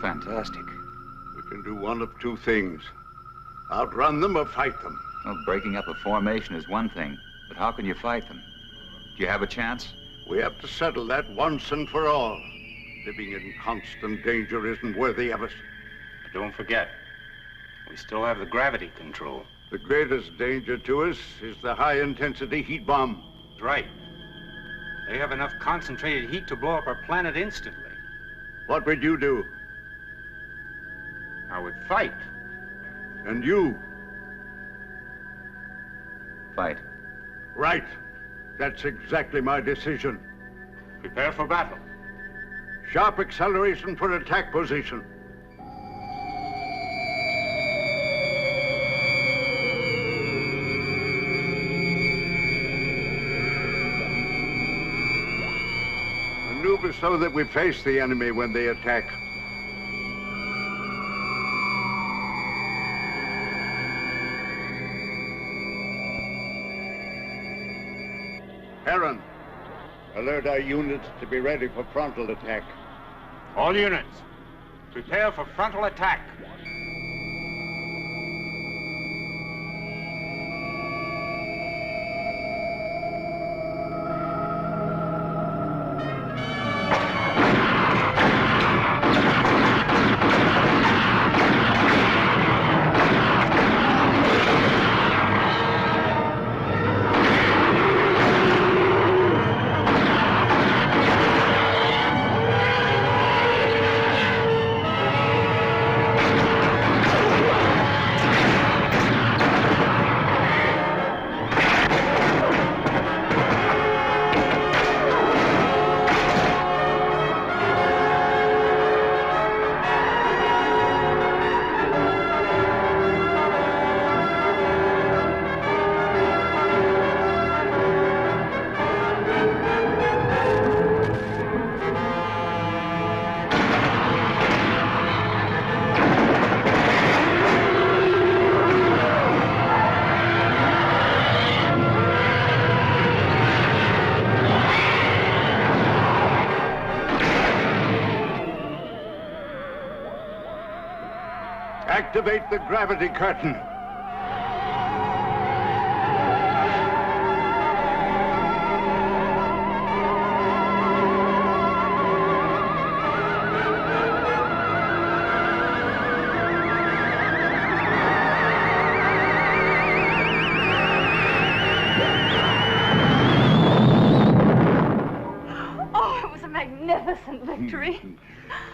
Speaker 10: Fantastic.
Speaker 13: We can do one of two things. Outrun them or fight them.
Speaker 10: Well, breaking up a formation is one thing, but how can you fight them? Do you have a chance?
Speaker 13: We have to settle that once and for all. Living in constant danger isn't worthy of us.
Speaker 18: But don't forget, we still have the gravity control.
Speaker 13: The greatest danger to us is the high-intensity heat bomb.
Speaker 18: That's right. They have enough concentrated heat to blow up our planet instantly.
Speaker 13: What would you do?
Speaker 18: I would fight.
Speaker 13: And you?
Speaker 10: Fight.
Speaker 13: Right. That's exactly my decision.
Speaker 18: Prepare for battle.
Speaker 13: Sharp acceleration for attack position. Maneuver so that we face the enemy when they attack. Alert our units to be ready for frontal attack.
Speaker 17: All units, prepare for frontal attack.
Speaker 13: Activate the gravity curtain.
Speaker 15: Oh, it was a magnificent victory.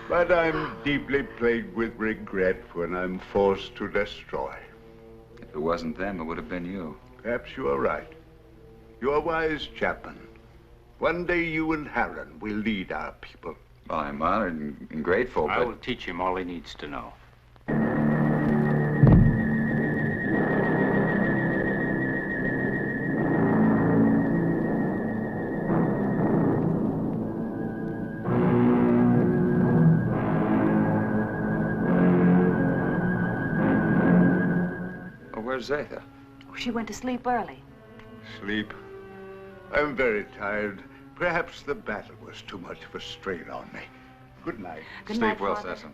Speaker 13: But I'm deeply plagued with regret when I'm forced to destroy.
Speaker 10: If it wasn't them, it would have been you.
Speaker 13: Perhaps you are right. You're wise, Chapman. One day you and Harron will lead our people.
Speaker 10: Well, I'm honored and grateful,
Speaker 18: I
Speaker 10: but...
Speaker 18: will teach him all he needs to know.
Speaker 10: Where's Zeta?
Speaker 15: She went to sleep early.
Speaker 13: Sleep? I'm very tired. Perhaps the battle was too much of a strain on me. Good night.
Speaker 15: Good night,
Speaker 10: Sleep well,
Speaker 15: Father.
Speaker 10: Cecil.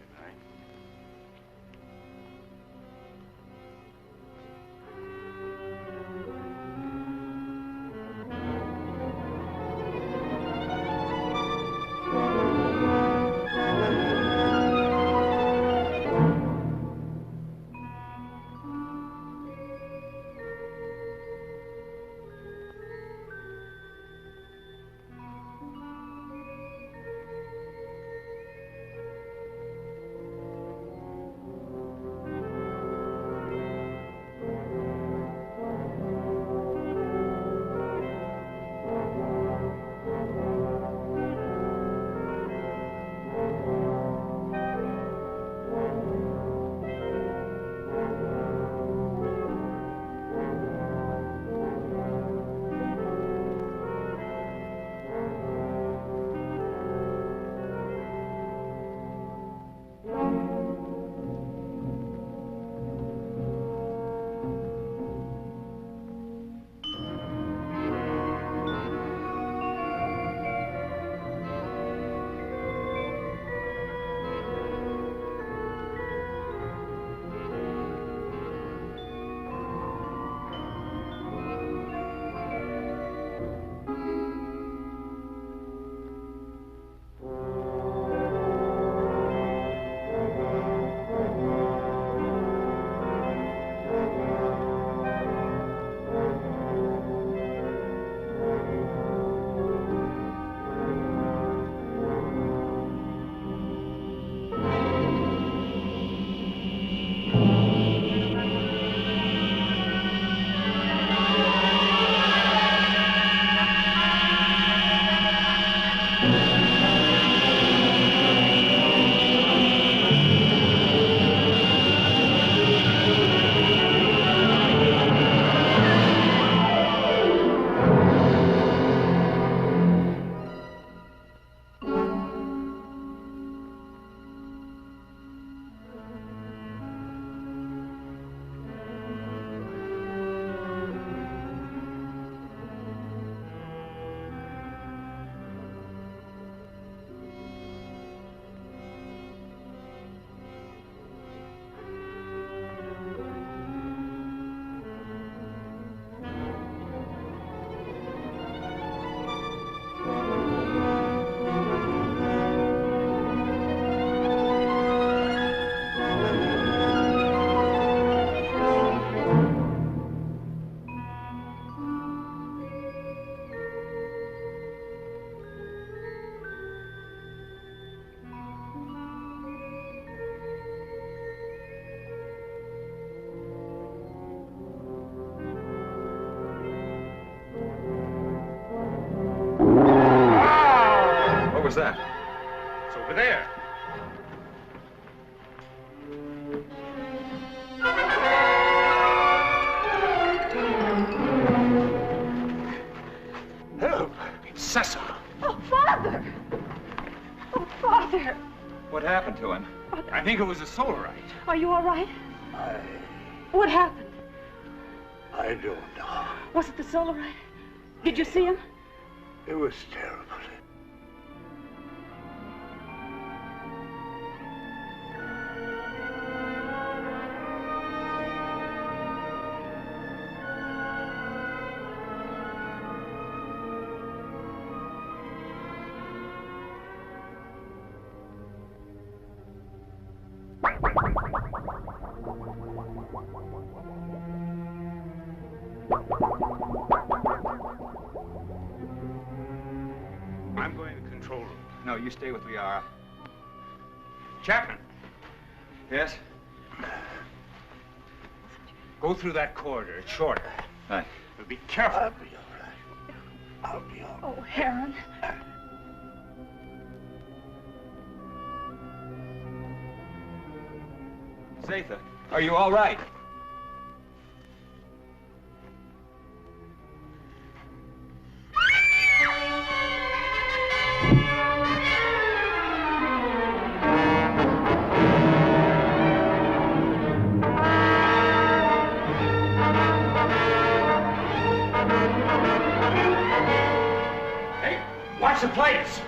Speaker 18: there.
Speaker 12: Help!
Speaker 18: It's Cecil.
Speaker 15: Oh, Father! Oh, Father!
Speaker 10: What happened to him?
Speaker 18: I think it was a solarite.
Speaker 15: Are you all right? What happened?
Speaker 13: I don't know.
Speaker 15: Was it the solarite? Did you see him?
Speaker 13: It was terrible.
Speaker 18: I'm going to control room.
Speaker 10: No, you stay with Liara.
Speaker 18: Chapman,
Speaker 10: Yes?
Speaker 18: go through that corridor. It's shorter.
Speaker 10: Right.
Speaker 18: But be careful.
Speaker 13: I'll be all right. I'll be all right.
Speaker 15: Oh, Heron.
Speaker 10: Zatha, are you all right?
Speaker 18: Hey, watch the plates.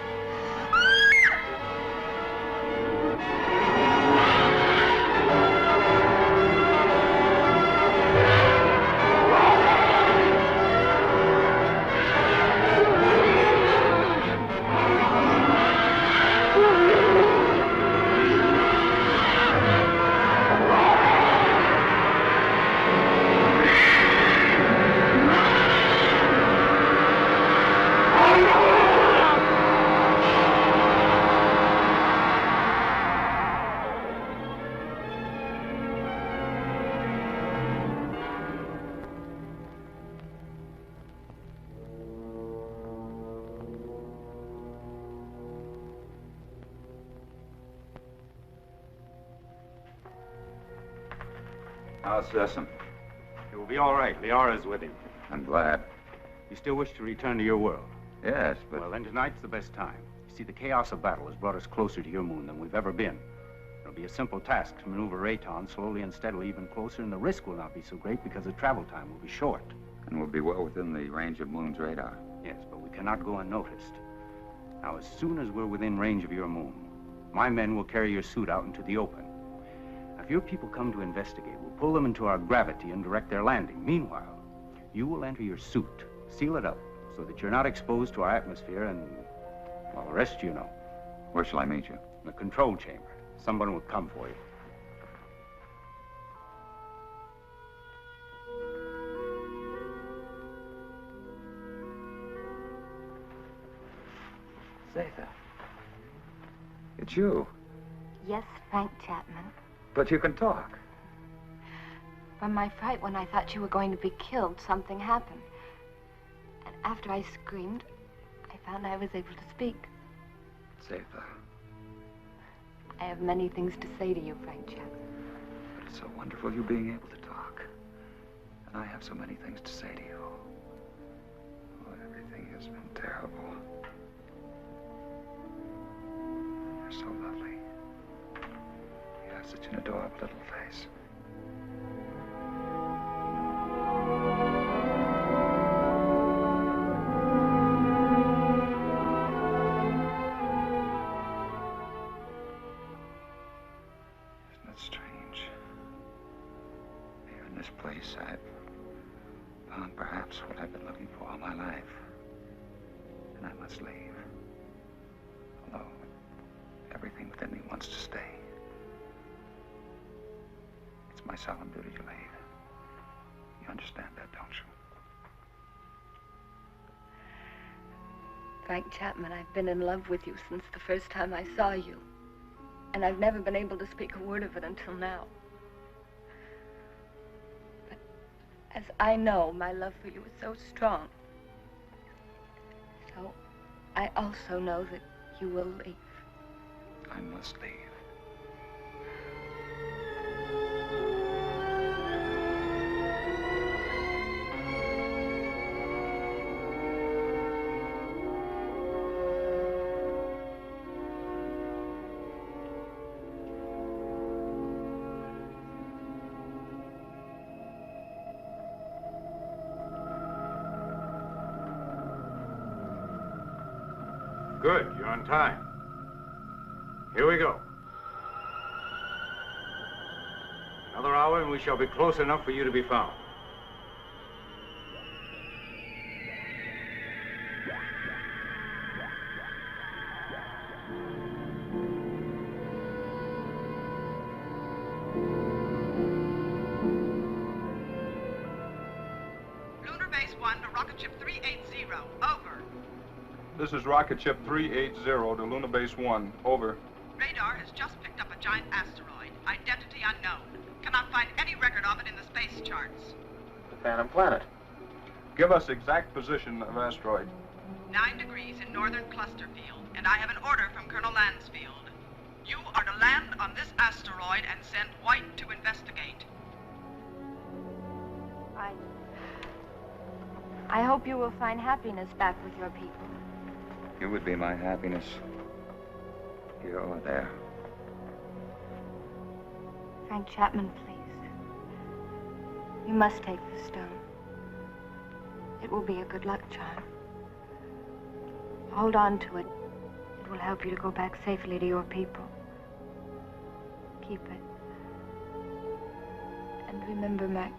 Speaker 10: How's Sessom?
Speaker 18: It will be all right. Liara's with him.
Speaker 10: I'm glad.
Speaker 18: You still wish to return to your world?
Speaker 10: Yes, but...
Speaker 18: Well, then tonight's the best time. You see, the chaos of battle has brought us closer to your moon than we've ever been. It'll be a simple task to maneuver Rayton slowly and steadily even closer, and the risk will not be so great because the travel time will be short.
Speaker 10: And we'll be well within the range of Moon's radar.
Speaker 18: Yes, but we cannot go unnoticed. Now, as soon as we're within range of your moon, my men will carry your suit out into the open. Now, if your people come to investigate, we'll pull them into our gravity and direct their landing. Meanwhile, you will enter your suit, seal it up, so that you're not exposed to our atmosphere and, well, the rest you know.
Speaker 10: Where shall I meet you?
Speaker 18: In the control chamber. Someone will come for you.
Speaker 10: Zatha. It's you.
Speaker 20: Yes, Frank Chapman.
Speaker 10: But you can talk.
Speaker 20: From my fright when I thought you were going to be killed, something happened. And after I screamed, I found I was able to speak.
Speaker 10: Zatha.
Speaker 20: I have many things to say to you, Frank Chapman.
Speaker 10: But it's so wonderful you being able to talk. And I have so many things to say to you. Oh, everything has been terrible. You're so lovely. You have such an adorable little face. Isn't it strange? Here in this place, I've found perhaps what I've been looking for all my life. And I must leave. Although everything within me wants to stay. It's my solemn duty to leave. You understand that, don't you?
Speaker 20: Frank Chapman, I've been in love with you since the first time I saw you. And I've never been able to speak a word of it until now. But as I know, my love for you is so strong. So I also know that you will leave.
Speaker 10: I must leave.
Speaker 18: Good, you're on time. Here we go. Another hour and we shall be close enough for you to be found.
Speaker 8: Lunar Base 1 to Rocket Ship 380. Over.
Speaker 17: This is Rocket Ship 380 to Lunar Base 1. Over.
Speaker 8: Radar has just picked up a giant asteroid. Identity unknown. Cannot find any record of it in the space charts.
Speaker 17: The Phantom Planet. Give us exact position of asteroid.
Speaker 8: 9 degrees in northern cluster field, and I have an order from Colonel Lansfield. You are to land on this asteroid and send White to investigate.
Speaker 20: I hope you will find happiness back with your people.
Speaker 10: You would be my happiness, here or there.
Speaker 20: Frank Chapman, please. You must take the stone. It will be a good luck charm. Hold on to it. It will help you to go back safely to your people. Keep it. And remember my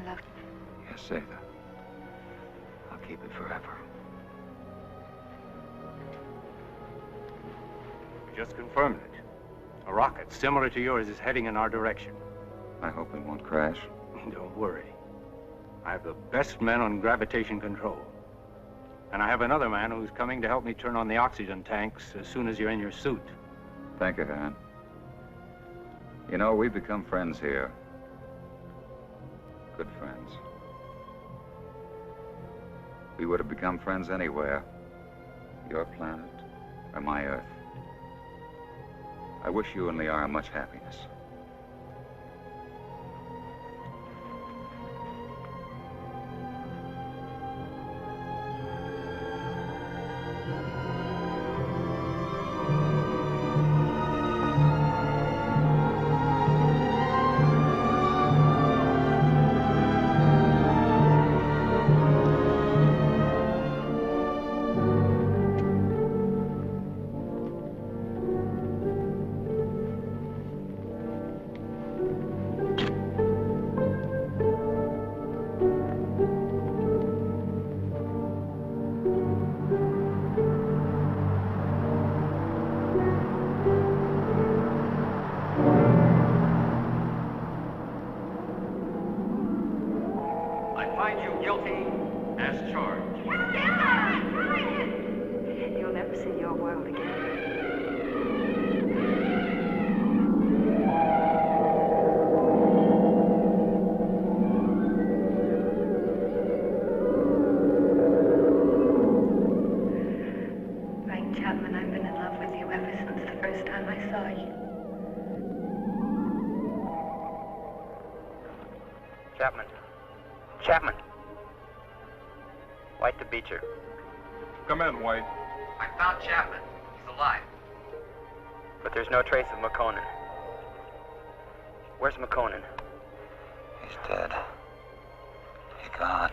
Speaker 20: love.
Speaker 10: Yes, Zeta. I'll keep it forever.
Speaker 18: We just confirmed it. A rocket similar to yours is heading in our direction.
Speaker 10: I hope it won't crash.
Speaker 18: Don't worry. I have the best men on gravitation control. And I have another man who's coming to help me turn on the oxygen tanks as soon as you're in your suit.
Speaker 10: Thank you, Han. You know, we've become friends here. Good friends. We would have become friends anywhere. Your planet or my Earth. I wish you and Liara much happiness.
Speaker 15: You'll never see your world again. Frank Chapman, I've been in love with you ever since the first time I saw you.
Speaker 21: Chapman. Chapman. White to Beecher.
Speaker 17: Come in, White.
Speaker 21: I found Chapman. He's alive. But there's no trace of McConan. Where's McConan?
Speaker 10: He's dead. He's gone.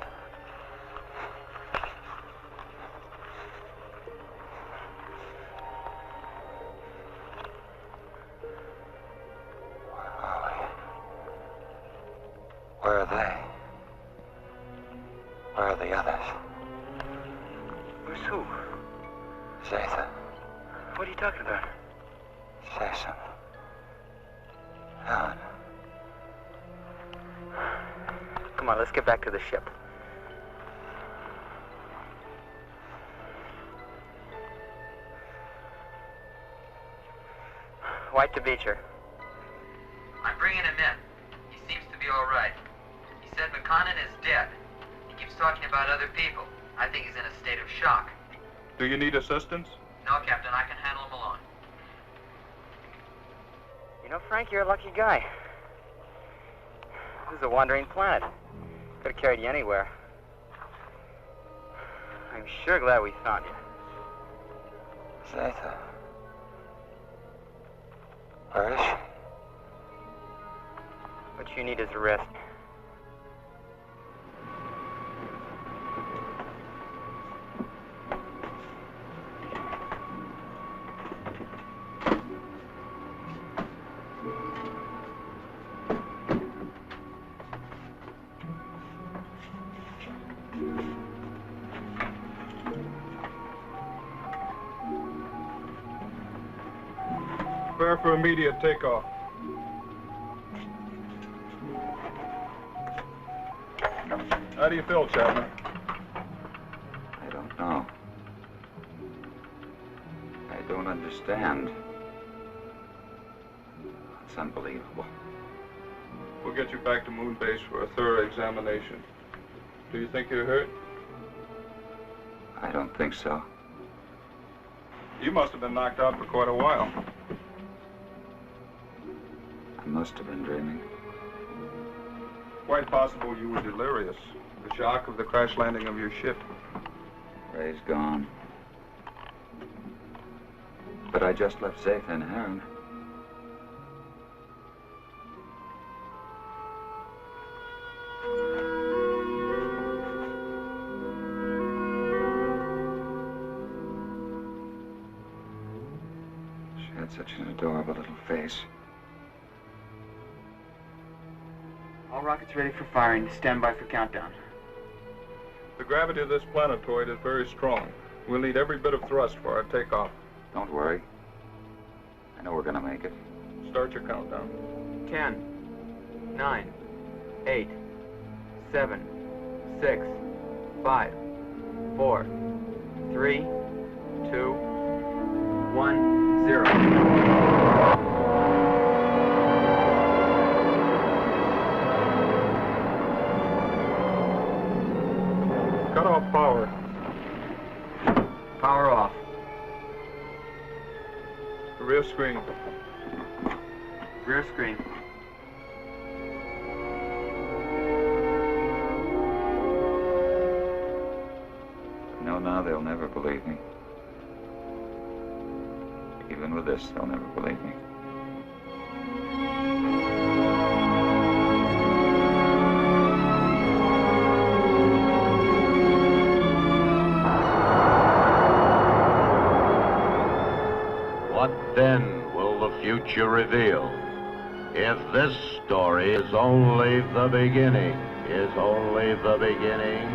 Speaker 10: Where are they? Where are the others?
Speaker 21: Who's who?
Speaker 10: Zatha,
Speaker 21: What are you talking about?
Speaker 10: say something. Helen.
Speaker 21: Come on, let's get back to the ship. White to Beecher. I'm bringing him in. He seems to be all right. He said McConan is dead. He keeps talking about other people. I think he's in a state of shock.
Speaker 17: Do you need assistance?
Speaker 21: No, Captain, I can handle them alone.
Speaker 1: You know, Frank, you're a lucky guy. This is a wandering planet. Could have carried you anywhere. I'm sure glad we found you.
Speaker 11: Zeta. Where is she?
Speaker 1: What you need is a rest.
Speaker 17: Prepare for immediate takeoff. How do you feel, Chapman?
Speaker 10: I don't know. I don't understand. It's unbelievable.
Speaker 17: We'll get you back to Moon Base for a thorough examination. Do you think you're hurt?
Speaker 10: I don't think so.
Speaker 17: You must have been knocked out for quite a while.
Speaker 10: I must have been dreaming.
Speaker 17: Quite possible you were delirious. The shock of the crash landing of your ship.
Speaker 10: Ray's gone. But I just left Zeta and Heron. She had such an adorable little face.
Speaker 1: All rockets ready for firing. Stand by for countdown.
Speaker 17: The gravity of this planetoid is very strong. We'll need every bit of thrust for our takeoff.
Speaker 10: Don't worry. I know we're gonna make it.
Speaker 17: Start your countdown.
Speaker 1: 10, 9, 8, 7, 6, 5, 4, 3, 2, 1, 0.
Speaker 17: Cut off power.
Speaker 1: Power off.
Speaker 17: Rear screen.
Speaker 1: Rear screen.
Speaker 10: No, now they'll never believe me. Even with this, they'll never believe me.
Speaker 22: What then will the future reveal? If this story is only the beginning, only the beginning.